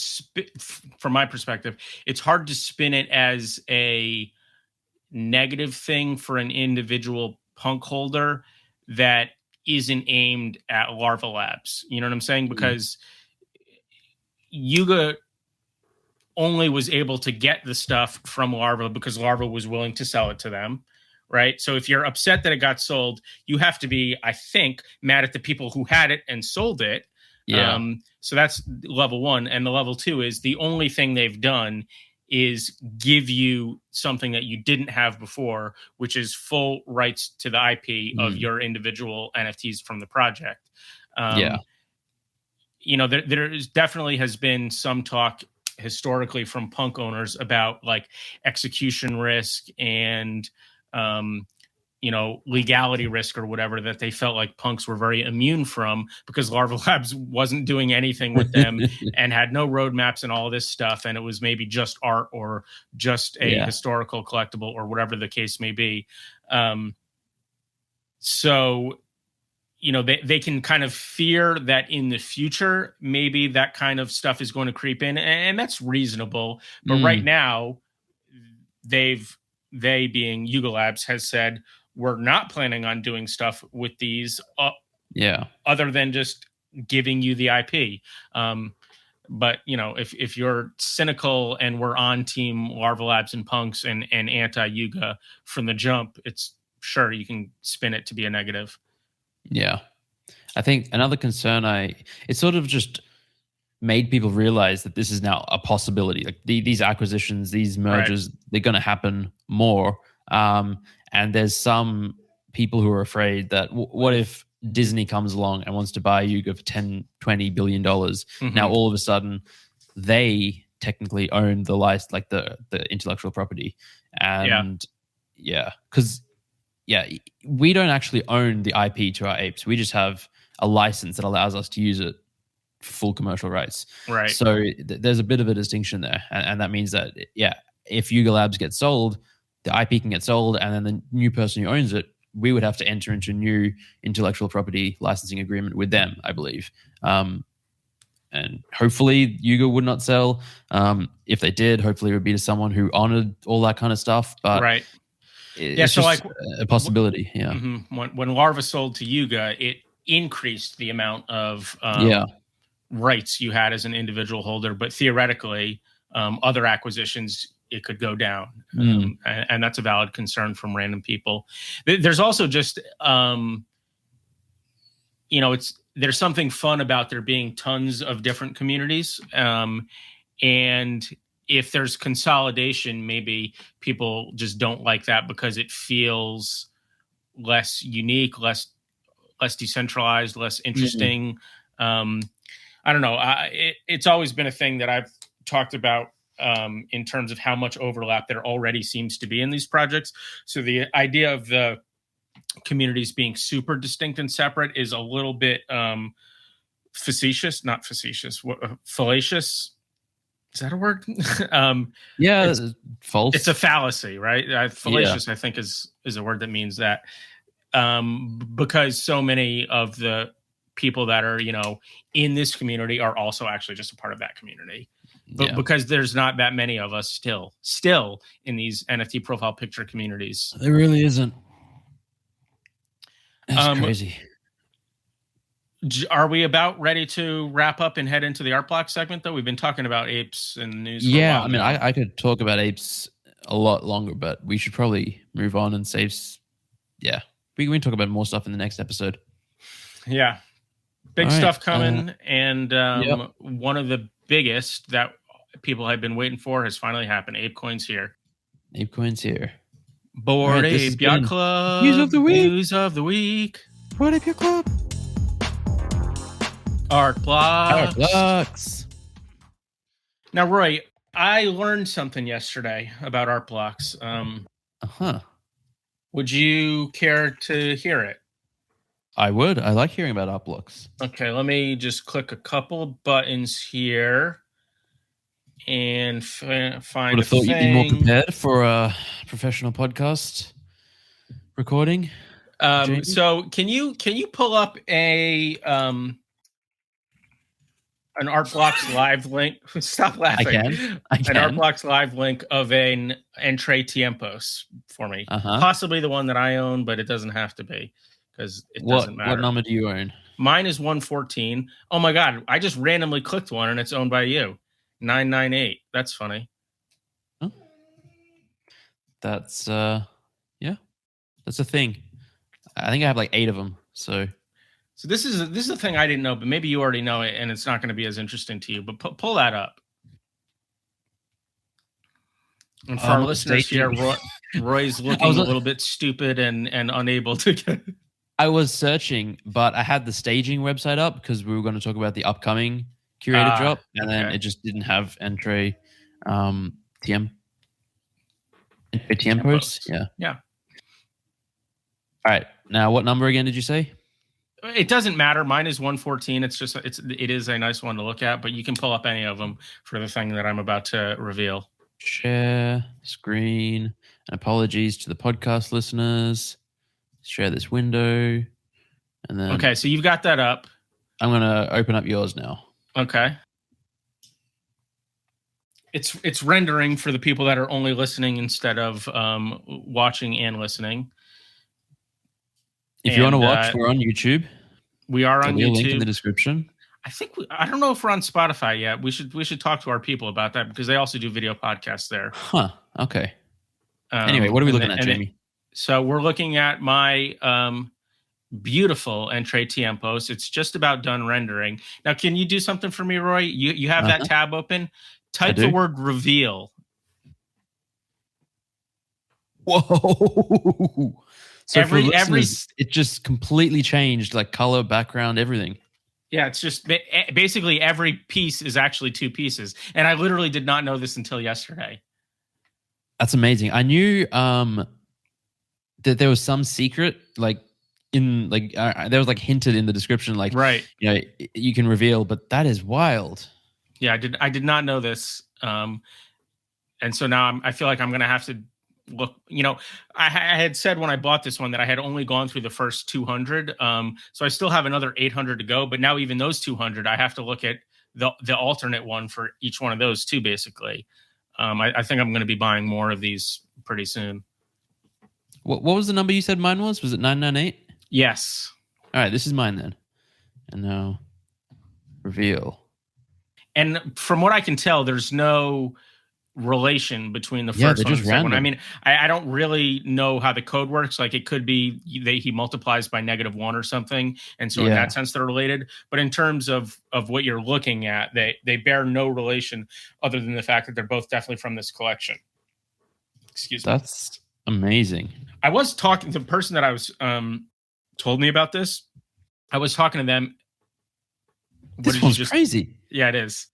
from my perspective, it's hard to spin it as a negative thing for an individual punk holder that isn't aimed at Larva Labs. You know what I'm saying? Because Yuga only was able to get the stuff from Larva because Larva was willing to sell it to them. Right. So if you're upset that it got sold, you have to be, I think, mad at the people who had it and sold it. Yeah. So that's level one. And the level two is the only thing they've done is give you something that you didn't have before, which is full rights to the IP of your individual NFTs from the project. You know, there definitely has been some talk historically from punk owners about like execution risk and, you know, legality risk or whatever that they felt like punks were very immune from because Larva Labs wasn't doing anything with them and had no roadmaps and all this stuff. And it was maybe just art or just a historical collectible or whatever the case may be. So, you know, they can kind of fear that in the future, maybe that kind of stuff is going to creep in, and that's reasonable. But right now, they being Yuga Labs has said, we're not planning on doing stuff with these other than just giving you the IP. But, you know, if you're cynical and we're on team Larva Labs and punks and anti-Yuga from the jump, it's sure you can spin it to be a negative. Yeah. I think another concern it sort of just made people realize that this is now a possibility. Like these acquisitions, these mergers, they're going to happen more. And there's some people who are afraid that what if Disney comes along and wants to buy Yuga for $10-20 billion? Now all of a sudden they technically own the intellectual property. And because we don't actually own the IP to our apes. We just have a license that allows us to use it for full commercial rights. Right. So there's a bit of a distinction there. And that means that, if Yuga Labs gets sold, the IP can get sold, and then the new person who owns it, we would have to enter into a new intellectual property licensing agreement with them, I believe. And hopefully Yuga would not sell. If they did, hopefully it would be to someone who honored all that kind of stuff. But it's so just like a possibility. Yeah. When Larva sold to Yuga, it increased the amount of rights you had as an individual holder, but theoretically, other acquisitions, it could go down. And that's a valid concern from random people. There's also just, you know, there's something fun about there being tons of different communities. And if there's consolidation, maybe people just don't like that because it feels less unique, less decentralized, less interesting. I don't know. It's always been a thing that I've talked about in terms of how much overlap there already seems to be in these projects. So the idea of the communities being super distinct and separate is a little bit fallacious. Is that a word? It's false. It's a fallacy, right? Fallacious, I think, is a word that means that because so many of the people that are, you know, in this community are also actually just a part of that community. but because there's not that many of us still in these NFT profile picture communities. There really isn't. That's crazy. Are we about ready to wrap up and head into the art block segment, though? We've been talking about apes in the news for a while. I mean, I could talk about apes a lot longer, but we should probably move on and save. Yeah, we can talk about more stuff in the next episode. Yeah. Big stuff coming. And one of the biggest that people have been waiting for has finally happened. ApeCoin's here. ApeCoin's here. Bored Ape Yacht Club. News of the week. Bored Ape Yacht Club. Art blocks. Art blocks. Now, Roy, I learned something yesterday about art blocks. Would you care to hear it? I would. I like hearing about art blocks. Okay, let me just click a couple buttons here and find. Would have thought you'd be more prepared for a professional podcast recording. So can you pull up an Art Blocks live link? Stop laughing. I can. An Art Blocks live link of an Entre Tiempos for me. Possibly the one that I own, but it doesn't have to be because it doesn't matter. What number do you own? Mine is 114. Oh my God. I just randomly clicked one and it's owned by you. 998. That's funny. Oh. That's that's a thing. I think I have like 8 of them. So this is a thing I didn't know, but maybe you already know it and it's not going to be as interesting to you. But pull that up. And for our listeners here, Roy's looking a little bit stupid and unable to get. I was searching, but I had the staging website up because we were going to talk about the upcoming curated drop, and then it just didn't have Entre TM posts. Yeah. All right. Now, what number again did you say? It doesn't matter. Mine is 114. It is a nice one to look at, but you can pull up any of them for the thing that I'm about to reveal. Share screen. And apologies to the podcast listeners. Share this window. And then okay, so you've got that up. I'm going to open up yours now. Okay. It's rendering for the people that are only listening instead of watching and listening. If you want to watch, we're on YouTube. We are on YouTube. Link in the description. I don't know if we're on Spotify yet. We should talk to our people about that because they also do video podcasts there. Huh. Okay. Anyway, what are we looking at, Jamie? So we're looking at my beautiful Entre Tiempos. It's just about done rendering. Now, can you do something for me, Roy? You have that tab open. Type the word reveal. Whoa. So it just completely changed, like color, background, everything. Yeah, it's just basically every piece is actually 2 pieces. And I literally did not know this until yesterday. That's amazing. I knew that there was some secret, like there was like hinted in the description, like, right, you know, you can reveal, but that is wild. Yeah, I did not know this. And so now I feel like I'm going to have to look, you know, I had said when I bought this one that I had only gone through the first 200. So I still have another 800 to go, but now even those 200, I have to look at the alternate one for each one of those too, basically. I think I'm going to be buying more of these pretty soon. What was the number you said mine was? Was it 998? Yes. All right, this is mine then. And now reveal. And from what I can tell, there's no relation between the first one and the second one. I mean, I don't really know how the code works. Like it could be he multiplies by -1 or something. And so in that sense, they're related. But in terms of what you're looking at, they bear no relation other than the fact that they're both definitely from this collection. Excuse me. That's amazing. I was talking to the person that I was told me about this. I was talking to them. This one's crazy. Yeah, it is.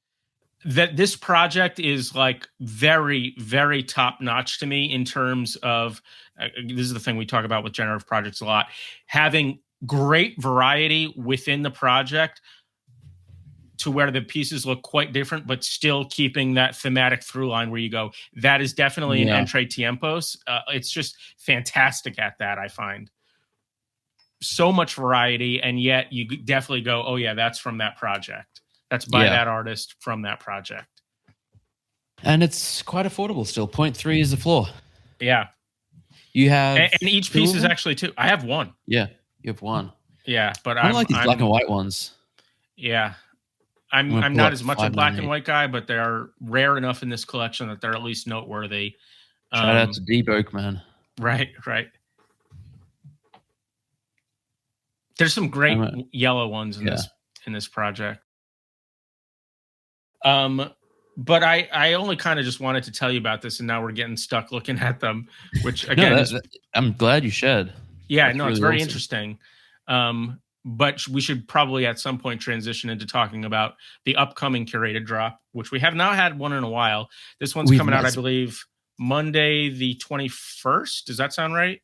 That this project is like very, very top notch to me in terms of this is the thing we talk about with generative projects a lot, having great variety within the project to where the pieces look quite different, but still keeping that thematic through line where you go, that is definitely an Entre Tiempos. It's just fantastic at that, I find. So much variety, and yet you definitely go, oh yeah, that's from that project. That's by that artist from that project. And it's quite affordable still. 0.3 is the floor. Yeah. You have And each two piece of is them? actually two. I have one. Yeah, you have one. Yeah, but I don't like these black and white ones. Yeah. I'm gonna I'm pull not up as much a black and 598. white guy, but they're rare enough in this collection that they're at least noteworthy. Shout out to D-Boke, man. Right. There's some great yellow ones in this project. But I only kind of just wanted to tell you about this, and now we're getting stuck looking at them, which again, I'm glad you shared. Yeah, that's really it's very awesome. Interesting. But we should probably at some point transition into talking about the upcoming curated drop, which we have not had one in a while. This one's coming out, I believe, Monday the 21st. Does that sound right?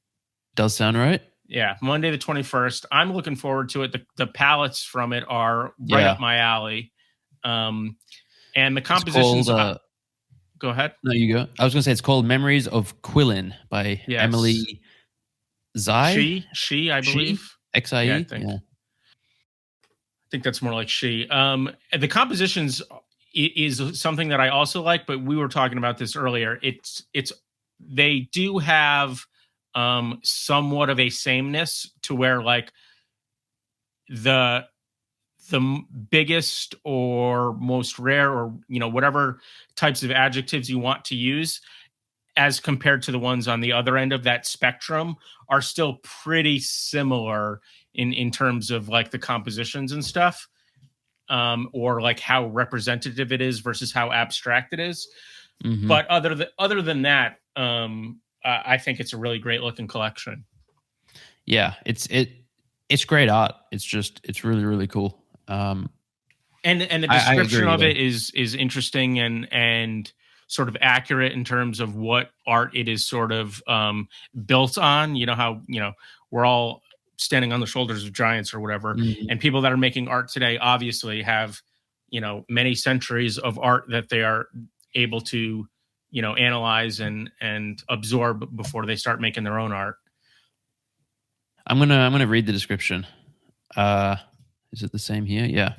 Does sound right. Yeah, Monday the 21st. I'm looking forward to it. The palettes from it are right up my alley. And the compositions. Called, go ahead. No, you go. I was going to say it's called Memories of Qilin by Emily Zai. She, I believe. XIE. Yeah, I think that's more like she. The compositions is something that I also like, but we were talking about this earlier. They do have somewhat of a sameness to where like the biggest or most rare or whatever types of adjectives you want to use as compared to the ones on the other end of that spectrum are still pretty similar in terms of like the compositions and stuff, or like how representative it is versus how abstract it is. Mm-hmm. But other than that, I think it's a really great looking collection. Yeah, it's great art. It's really, really cool. And the description of it is interesting and sort of accurate in terms of what art it is sort of built on. You know how we're all standing on the shoulders of giants or whatever, and people that are making art today obviously have many centuries of art that they are able to analyze and absorb before they start making their own art. I'm gonna read the description. Is it the same here? Yeah.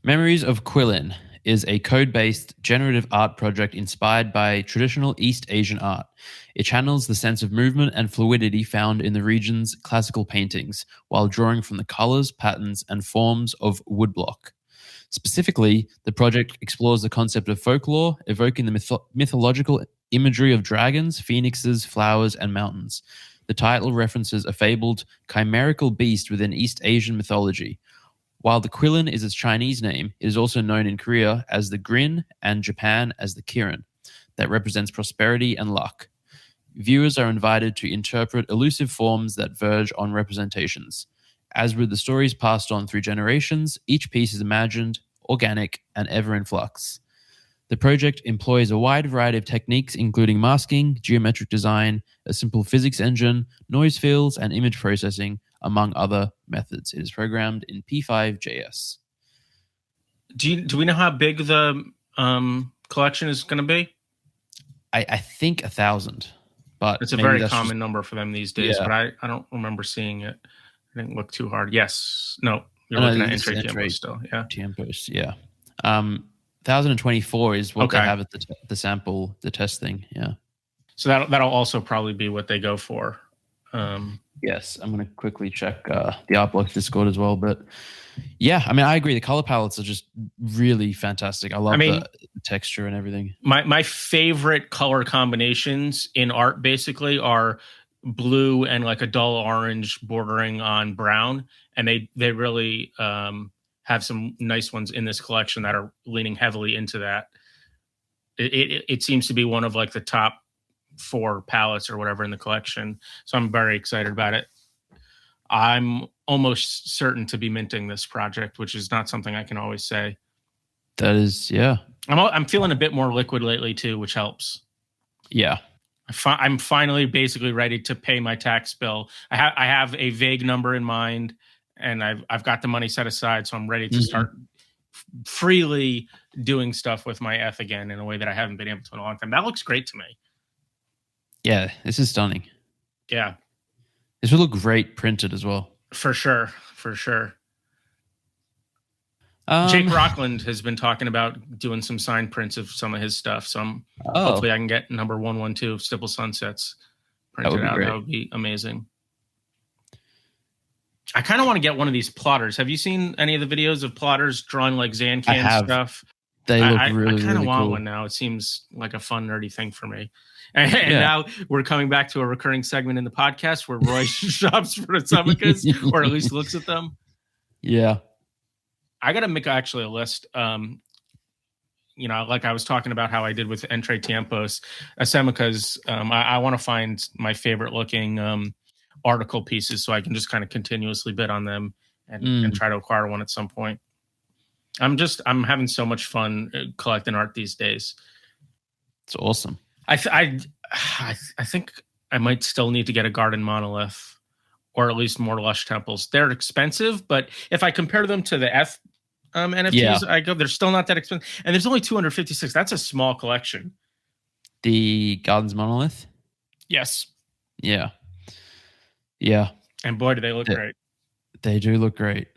Memories of Qilin is a code-based generative art project inspired by traditional East Asian art. It channels the sense of movement and fluidity found in the region's classical paintings while drawing from the colors, patterns, and forms of woodblock. Specifically, the project explores the concept of folklore, evoking the mythological imagery of dragons, phoenixes, flowers, and mountains. The title references a fabled chimerical beast within East Asian mythology. While the Qilin is its Chinese name, it is also known in Korea as the Grin and Japan as the Kirin, that represents prosperity and luck. Viewers are invited to interpret elusive forms that verge on representations. As with the stories passed on through generations, each piece is imagined, organic, and ever in flux. The project employs a wide variety of techniques, including masking, geometric design, a simple physics engine, noise fields, and image processing, among other methods. It is programmed in P5.js. Do we know how big the collection is going to be? I think 1,000, but it's a very common number for them these days. Yeah. But I don't remember seeing it. I didn't look too hard. Yes, no, you're looking at entry tempo still. Yeah, tempos. Yeah. 1,024 is what they have at the sample, the test thing. Yeah. So that'll also probably be what they go for. Yes, I'm going to quickly check the Artblock Discord as well. But yeah, I mean, I agree. The color palettes are just really fantastic. I love the texture and everything. My favorite color combinations in art basically are blue and like a dull orange bordering on brown. And they really have some nice ones in this collection that are leaning heavily into that. It seems to be one of like the top 4 palettes or whatever in the collection. So I'm very excited about it. I'm almost certain to be minting this project, which is not something I can always say. That is, yeah. I'm feeling a bit more liquid lately too, which helps. Yeah. I'm finally basically ready to pay my tax bill. I have a vague number in mind, and I've got the money set aside, so I'm ready to start freely doing stuff with my ETH again in a way that I haven't been able to in a long time. That looks great to me. Yeah, this is stunning. Yeah. This would look great printed as well. For sure. Jake Rockland has been talking about doing some sign prints of some of his stuff. So hopefully I can get number 112 of Stipple Sunsets printed out. That would be amazing. I kind of want to get one of these plotters. Have you seen any of the videos of plotters drawing like Zancan stuff? They look really, I kind of really want cool. one now. It seems like a fun, nerdy thing for me. And now we're coming back to a recurring segment in the podcast where Roy shops for the Subicas, or at least looks at them. Yeah. I got to make actually a list. You know, like I was talking about how I did with Entre Tiempos, Asemicas. I want to find my favorite looking article pieces so I can just kind of continuously bid on them and try to acquire one at some point. I'm having so much fun collecting art these days. It's awesome. I think I might still need to get a Garden Monolith or at least more Lush Temples. They're expensive, but if I compare them to the F NFTs, they're still not that expensive. And there's only 256. That's a small collection. The Gardens Monolith? Yes. Yeah. Yeah. And boy, do they look great. They do look great.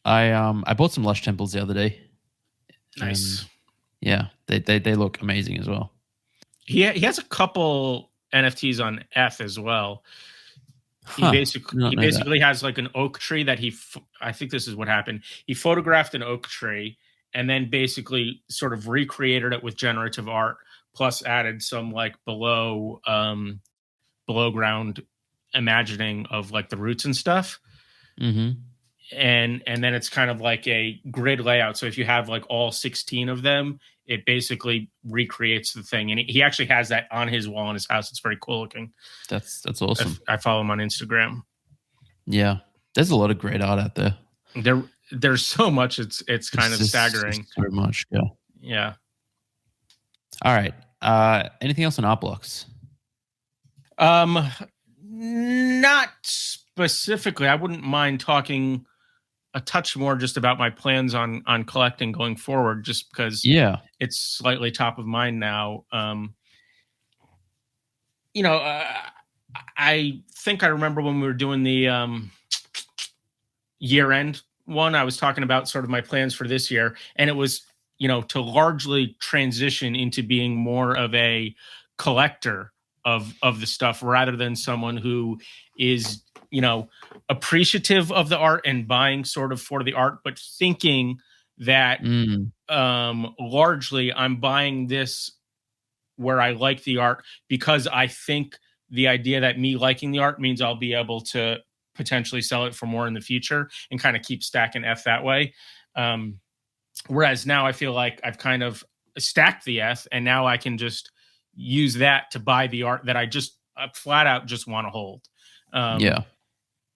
I bought some Lush Temples the other day. Nice. Yeah, they look amazing as well. He has a couple NFTs on F as well. He basically has like an oak tree that I think this is what happened. He photographed an oak tree and then basically sort of recreated it with generative art, plus added some like below ground imagining of like the roots and stuff. Mm-hmm. And then it's kind of like a grid layout. So if you have like all 16 of them, it basically recreates the thing. And he actually has that on his wall in his house. It's very cool looking. That's awesome. I follow him on Instagram. Yeah. There's a lot of great art out there. There's so much. It's kind of staggering. So much. Yeah. Yeah. All right. Anything else on Art Blocks? Not specifically. I wouldn't mind talking a touch more just about my plans on collecting going forward, just because it's slightly top of mind now. I think I remember when we were doing the year-end one, I was talking about sort of my plans for this year, and it was, to largely transition into being more of a collector of the stuff rather than someone who is, appreciative of the art and buying sort of for the art, but thinking that largely I'm buying this where I like the art because I think the idea that me liking the art means I'll be able to potentially sell it for more in the future and kind of keep stacking F that way. Whereas now I feel like I've kind of stacked the F and now I can just use that to buy the art that I just flat out just want to hold.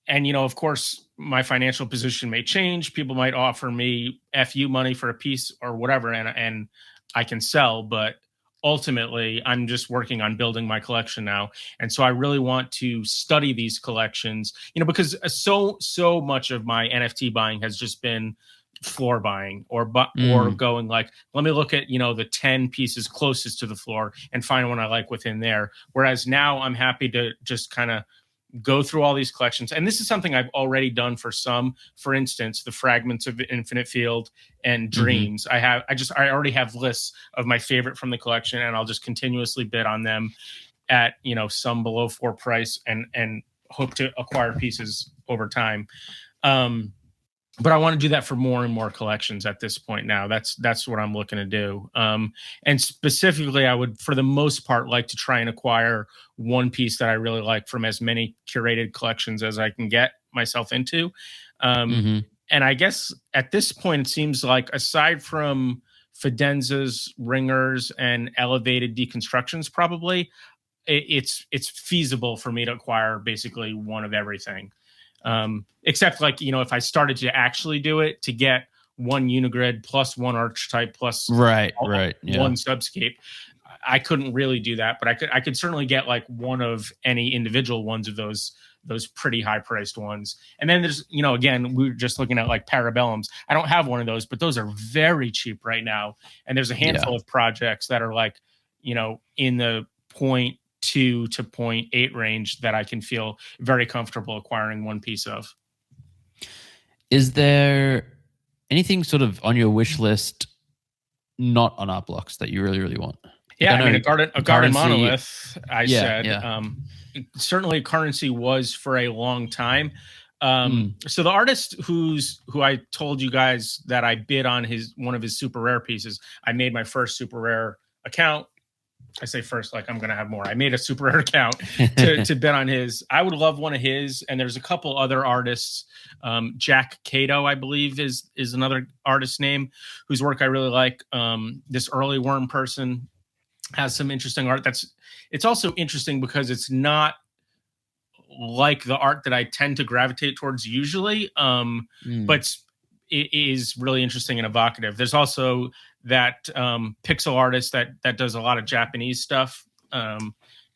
And, of course, my financial position may change. People might offer me FU money for a piece or whatever, and I can sell. But ultimately, I'm just working on building my collection now. And so I really want to study these collections, because so much of my NFT buying has just been floor buying or going like, let me look at, the 10 pieces closest to the floor and find one I like within there. Whereas now I'm happy to just kind of go through all these collections. And this is something I've already done for some. For instance, the Fragments of Infinite Field and Dreams. I already have lists of my favorite from the collection, and I'll just continuously bid on them at, some below 4 price and hope to acquire pieces over time. But I want to do that for more and more collections at this point now. That's what I'm looking to do. And specifically, I would, for the most part, like to try and acquire one piece that I really like from as many curated collections as I can get myself into. And I guess at this point, it seems like aside from Fidenzas, Ringers, and Elevated Deconstructions, probably, it's feasible for me to acquire basically one of everything. Except like, if I started to actually do it to get one Unigrid plus one archetype plus one subscape, I couldn't really do that, but I could certainly get like one of any individual ones of those pretty high priced ones. And then there's, again, we were just looking at like Parabellums. I don't have one of those, but those are very cheap right now. And there's a handful of projects that are like, in the 0.2 to 0.8 range that I can feel very comfortable acquiring one piece of. Is there anything sort of on your wish list not on art blocks that you really, really want? Yeah, I I mean, know a garden currency- monolith. I said, yeah. Certainly currency was for a long time. So the artist who I told you guys that I bid on one of his super rare pieces, I made my first super rare account. I say first, like I'm going to have more. I made a super rare account to bet on his. I would love one of his. And there's a couple other artists. Jack Cato, I believe, is another artist name whose work I really like. This early worm person has some interesting art. It's also interesting because it's not like the art that I tend to gravitate towards usually. But it is really interesting and evocative. There's also that pixel artist that does a lot of Japanese stuff,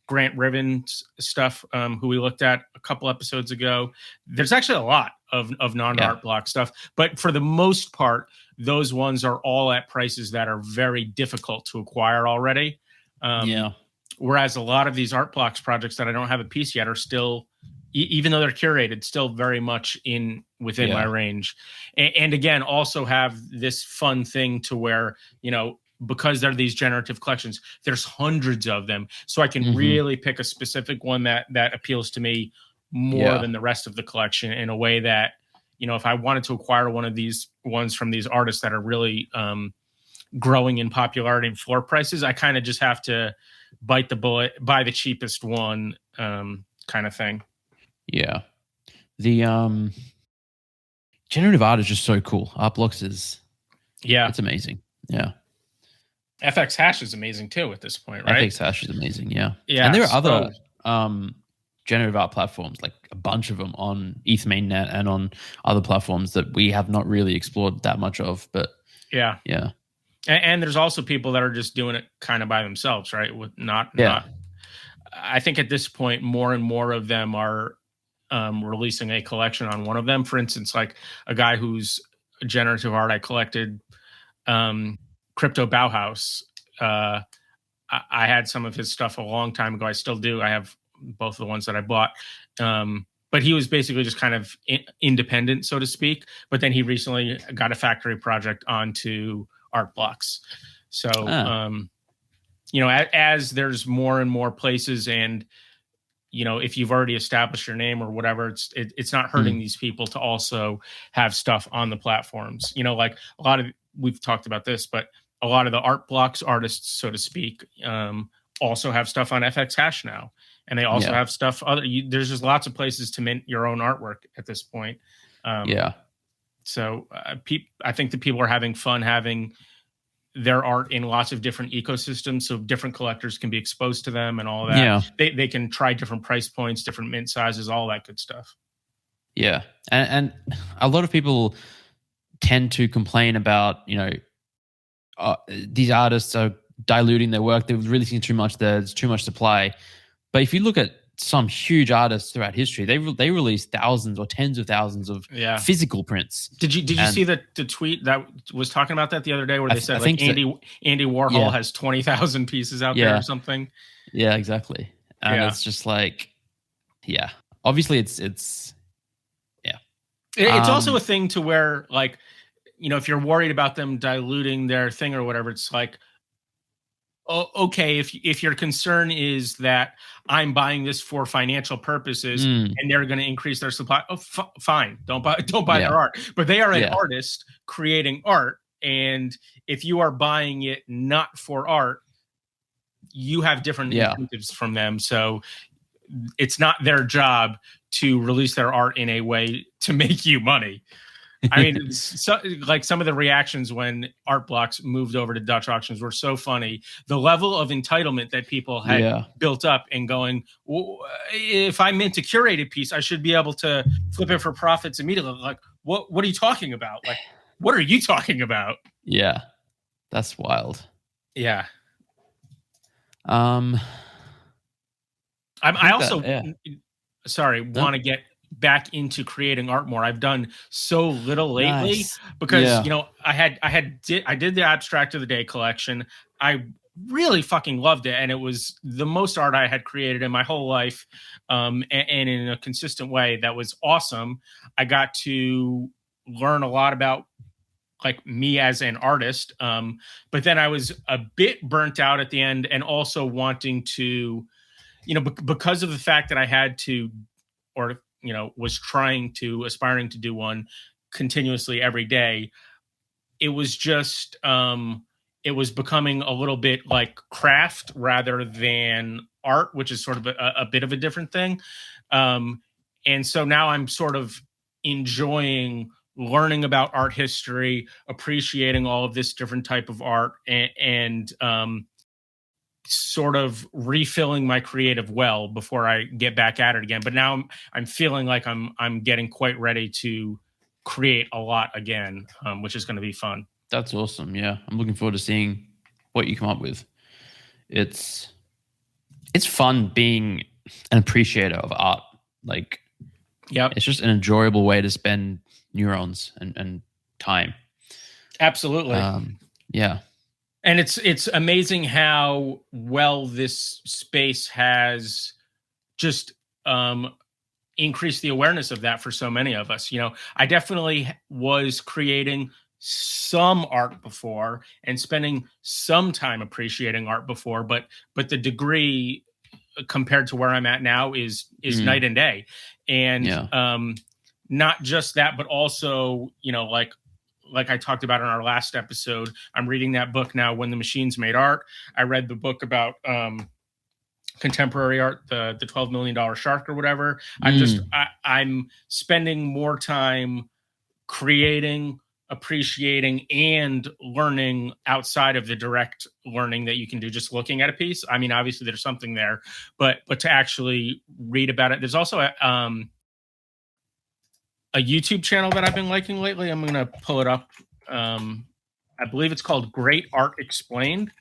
Grant Ribbon's stuff, who we looked at a couple episodes ago. There's actually a lot of non-art block stuff, but for the most part, those ones are all at prices that are very difficult to acquire already. Whereas a lot of these art blocks projects that I don't have a piece yet are still, even though they're curated, still very much within my range. And again, also have this fun thing to where, because they're these generative collections, there's hundreds of them. So I can really pick a specific one that appeals to me more than the rest of the collection in a way that, if I wanted to acquire one of these ones from these artists that are really growing in popularity and floor prices, I kind of just have to bite the bullet, buy the cheapest one, kind of thing. Yeah. The generative art is just so cool. Art blocks it's amazing. Yeah. FX Hash is amazing too at this point, right? FX Hash is amazing, yeah. Yeah. And there are other generative art platforms, like a bunch of them on ETH mainnet and on other platforms that we have not really explored that much of, but yeah. And there's also people that are just doing it kind of by themselves, right? With not. I think at this point, more and more of them are releasing a collection on one of them. For instance, like a guy who's generative art I collected, Crypto Bauhaus. I had some of his stuff a long time ago. I still do. I have both of the ones that I bought. But he was basically just kind of independent, so to speak. But then he recently got a factory project onto art blocks. So, as there's more and more places, and if you've already established your name or whatever, it's not hurting these people to also have stuff on the platforms. Like a lot of, we've talked about this, but a lot of the art blocks artists, so to speak, also have stuff on FX Hash now, and they also have stuff there's just lots of places to mint your own artwork at this point. So I think that people are having fun having their art in lots of different ecosystems, so different collectors can be exposed to them and all that. They can try different price points, different mint sizes, all that good stuff. Yeah. And a lot of people tend to complain about, these artists are diluting their work. They're releasing too much. There's too much supply. But if you look at some huge artists throughout history, they release thousands or tens of thousands of physical prints. Did you see the tweet that was talking about that the other day, where they said like Andy Warhol has 20,000 pieces out there or something? Yeah, exactly. And it's just like, obviously it's It's also a thing to where, like, if you're worried about them diluting their thing or whatever, it's like, okay, if your concern is that I'm buying this for financial purposes and they're going to increase their supply, fine, don't buy their art. But they are an artist creating art, and if you are buying it not for art, you have different incentives from them. So it's not their job to release their art in a way to make you money. I mean, like some of the reactions when art blocks moved over to Dutch auctions were so funny. The level of entitlement that people had built up and going, well, if I mint a curated piece, I should be able to flip it for profits immediately. Like, what are you talking about? Like, what are you talking about? Yeah, that's wild. Yeah. I also want to get back into creating art more. I've done so little lately because I did the Abstract of the Day collection. I really fucking loved it, and it was the most art I had created in my whole life, and in a consistent way. That was awesome. I got to learn a lot about like me as an artist. But then I was a bit burnt out at the end, and also wanting to, because of the fact that I had to, or, was aspiring to do one continuously every day. It was just, it was becoming a little bit like craft rather than art, which is sort of a bit of a different thing. And so now I'm sort of enjoying learning about art history, appreciating all of this different type of art, and sort of refilling my creative well before I get back at it again. But now I'm feeling like I'm getting quite ready to create a lot again, which is going to be fun. That's awesome. Yeah, I'm looking forward to seeing what you come up with. It's fun being an appreciator of art. Like, yeah, it's just an enjoyable way to spend neurons and time. Absolutely. Yeah. And it's amazing how well this space has just increased the awareness of that for so many of us. I definitely was creating some art before and spending some time appreciating art before, but the degree compared to where I'm at now is night and day. And not just that, but also, like I talked about in our last episode, I'm reading that book now, When the Machines Made Art. I read the book about contemporary art, the $12 million shark or whatever. I'm spending more time creating, appreciating, and learning outside of the direct learning that you can do just looking at a piece. I mean, obviously there's something there, but to actually read about it. There's also a YouTube channel that I've been liking lately. I'm going to pull it up. I believe it's called Great Art Explained.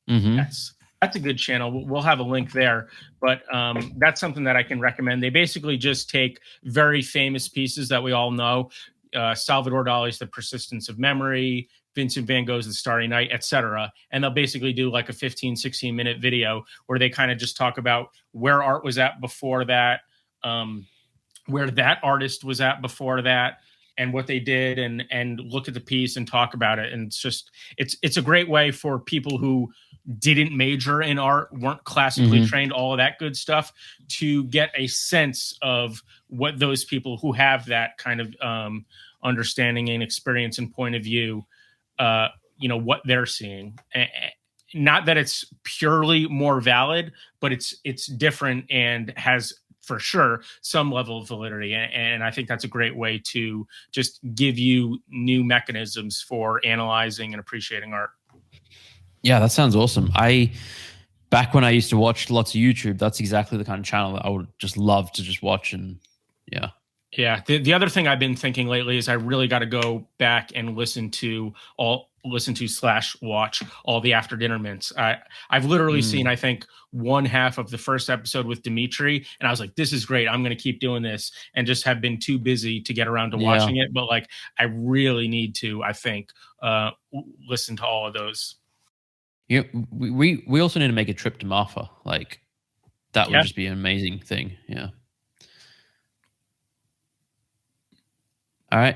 Mm-hmm. That's a good channel. We'll have a link there, but that's something that I can recommend. They basically just take very famous pieces that we all know. Salvador Dali's The Persistence of Memory, Vincent van Gogh's The Starry Night, etc. And they'll basically do like a 15, 16-minute video where they kind of just talk about where art was at before that, where that artist was at before that, and what they did, and look at the piece and talk about it. And it's a great way for people who didn't major in art, weren't classically trained, all of that good stuff, to get a sense of what those people who have that kind of understanding and experience and point of view, what they're seeing. Not that it's purely more valid, but it's different and has for sure some level of validity. And I think that's a great way to just give you new mechanisms for analyzing and appreciating art. Yeah, that sounds awesome. Back when I used to watch lots of YouTube, that's exactly the kind of channel that I would just love to just watch. And yeah. Yeah. The other thing I've been thinking lately is I really got to go back and listen to / watch all the After Dinner Mints. I've literally seen, I think, one half of the first episode with Dimitri, and I was like, this is great. I'm going to keep doing this, and just have been too busy to get around to watching it. But like, I really need to, I think, listen to all of those. Yeah, we also need to make a trip to Marfa. Like, that would just be an amazing thing. Yeah. All right.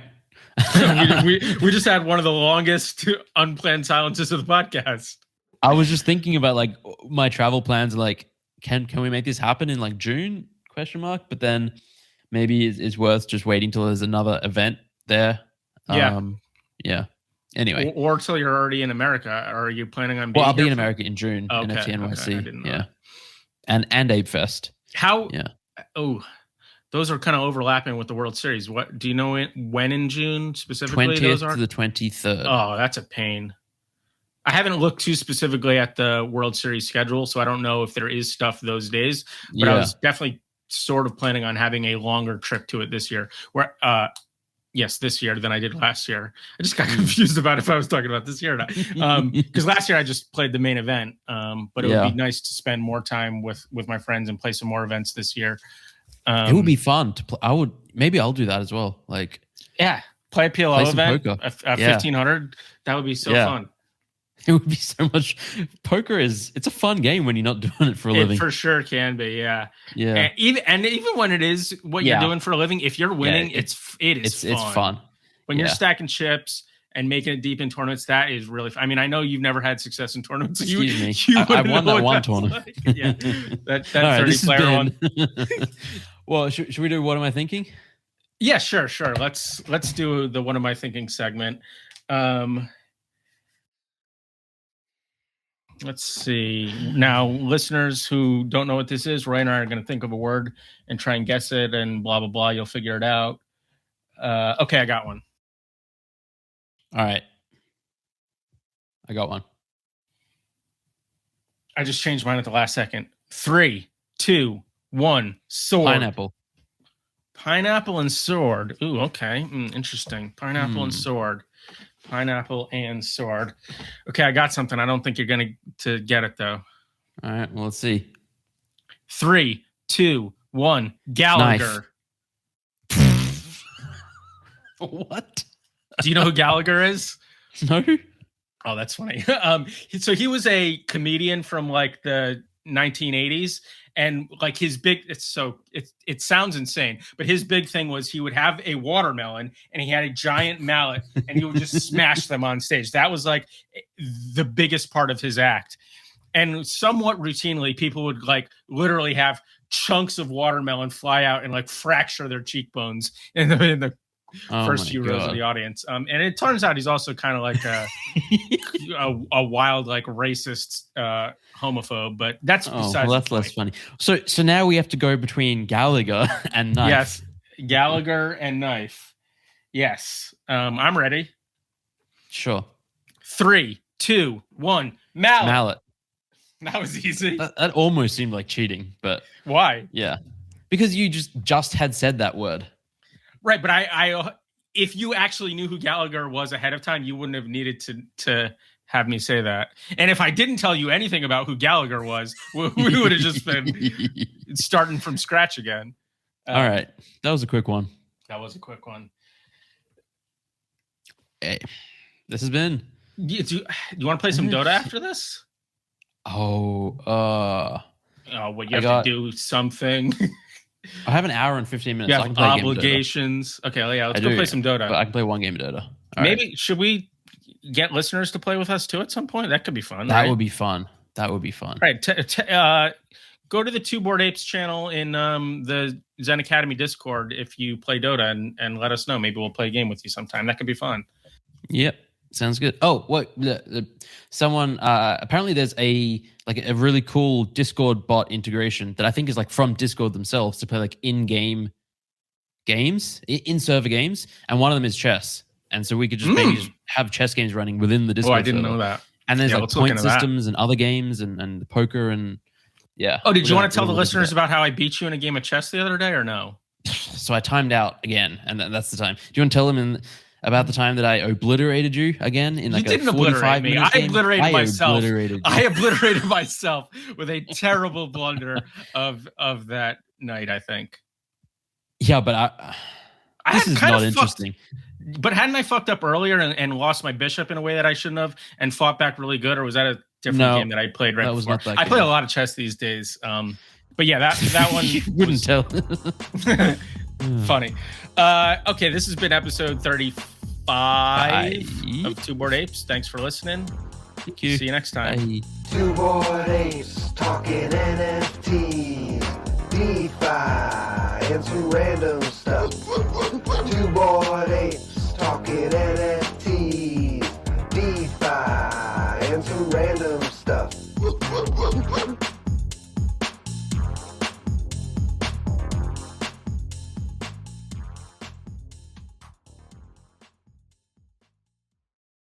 we just had one of the longest unplanned silences of the podcast. I was just thinking about like my travel plans. Like, can we make this happen in like June? ? But then maybe it's worth just waiting till there's another event there. Yeah. Anyway, or till you're already in America. Or are you planning on being? Well, I'll be in America in June. Okay. NFT NYC. Okay. I didn't know. And Ape Fest. How? Yeah. Oh. Those are kind of overlapping with the World Series. What do you know when in June specifically? 20th those are? To the 23rd. Oh, that's a pain. I haven't looked too specifically at the World Series schedule, so I don't know if there is stuff those days. But I was definitely sort of planning on having a longer trip to it this year. This year than I did last year. I just got confused about if I was talking about this year or not. Because last year I just played the main event. But it would be nice to spend more time with my friends and play some more events this year. It would be fun to play. I'll do that as well. Like, play a PLO event, a 1500. That would be so fun. It would be so much. Poker it's a fun game when you're not doing it for a living. It for sure can be. Yeah. And even when it is what you're doing for a living, if you're winning, it's fun. It's fun. when you're stacking chips and making it deep in tournaments, that is really I mean, I know you've never had success in tournaments. So Excuse me. I won that one tournament. Like. Yeah. That 30-player one. Well, should we do What Am I Thinking? Yeah, sure. Let's do the What Am I Thinking segment. Let's see. Now, listeners who don't know what this is, Roy and I are going to think of a word and try and guess it and blah, blah, blah. You'll figure it out. Okay, I got one. All right. I got one. I just changed mine at the last second. 3, 2, 1. Sword. Pineapple and sword. Ooh, okay. Interesting. Pineapple and sword. Pineapple and sword. Okay, I got something. I don't think you're going to get it, though. All right, well, let's see. 3, 2, 1. Gallagher. What? Do you know who Gallagher is? No. Oh, that's funny. So he was a comedian from like the 1980s, and like his big it sounds insane, but his big thing was he would have a watermelon and he had a giant mallet and he would just smash them on stage. That was like the biggest part of his act. And somewhat routinely, people would like literally have chunks of watermelon fly out and like fracture their cheekbones in the first few rows of the audience. And it turns out he's also kind of like a wild, like racist homophobe, but that's besides that's less funny. So now we have to go between Gallagher and knife. Yes, Gallagher and knife. Yes. I'm ready. Sure. 3, 2, 1. Mallet. That was easy. That almost seemed like cheating, but why? Yeah, because you just had said that word. Right, but I if you actually knew who Gallagher was ahead of time, you wouldn't have needed to have me say that. And if I didn't tell you anything about who Gallagher was, we would have just been starting from scratch again. All right, that was a quick one. That was a quick one. Hey, this has been. Do you want to play some Dota after this? Oh, what you have to do something. I have an hour and 15 minutes. Yeah, so I can play obligations. Okay, yeah, let's go play some Dota. But I can play one game of Dota. Maybe should we get listeners to play with us too at some point? That could be fun. That would be fun. That would be fun. Right. Go to the Two Bored Apes channel in the Zen Academy Discord if you play Dota and let us know. Maybe we'll play a game with you sometime. That could be fun. Yep. Sounds good. Oh, what? Someone apparently there's a really cool Discord bot integration that I think is like from Discord themselves to play like in-game games, in-server games, and one of them is chess. And so we could just maybe just have chess games running within the Discord. Oh, I didn't know that. And there's like point systems and other games and poker and yeah. Oh, did you want to tell the listeners about how I beat you in a game of chess the other day or no? So I timed out again, and that's the time. Do you want to tell them about the time that I obliterated you again in like you didn't a 45 me. minute I obliterated myself. Obliterated I obliterated myself with a terrible blunder of that night, I think. Yeah, but this is not interesting. But hadn't I fucked up earlier and lost my bishop in a way that I shouldn't have and fought back really good, or was that a different game that I played right before? I play a lot of chess these days. But yeah, that one you wouldn't tell. Funny. Okay, this has been episode 35 of Two Bored Apes. Thanks for listening. Thank you. See you next time. Bye. Two Bored Apes talking NFTs, DeFi, and some random stuff. Two Bored Apes talking NFTs, DeFi, and some random stuff.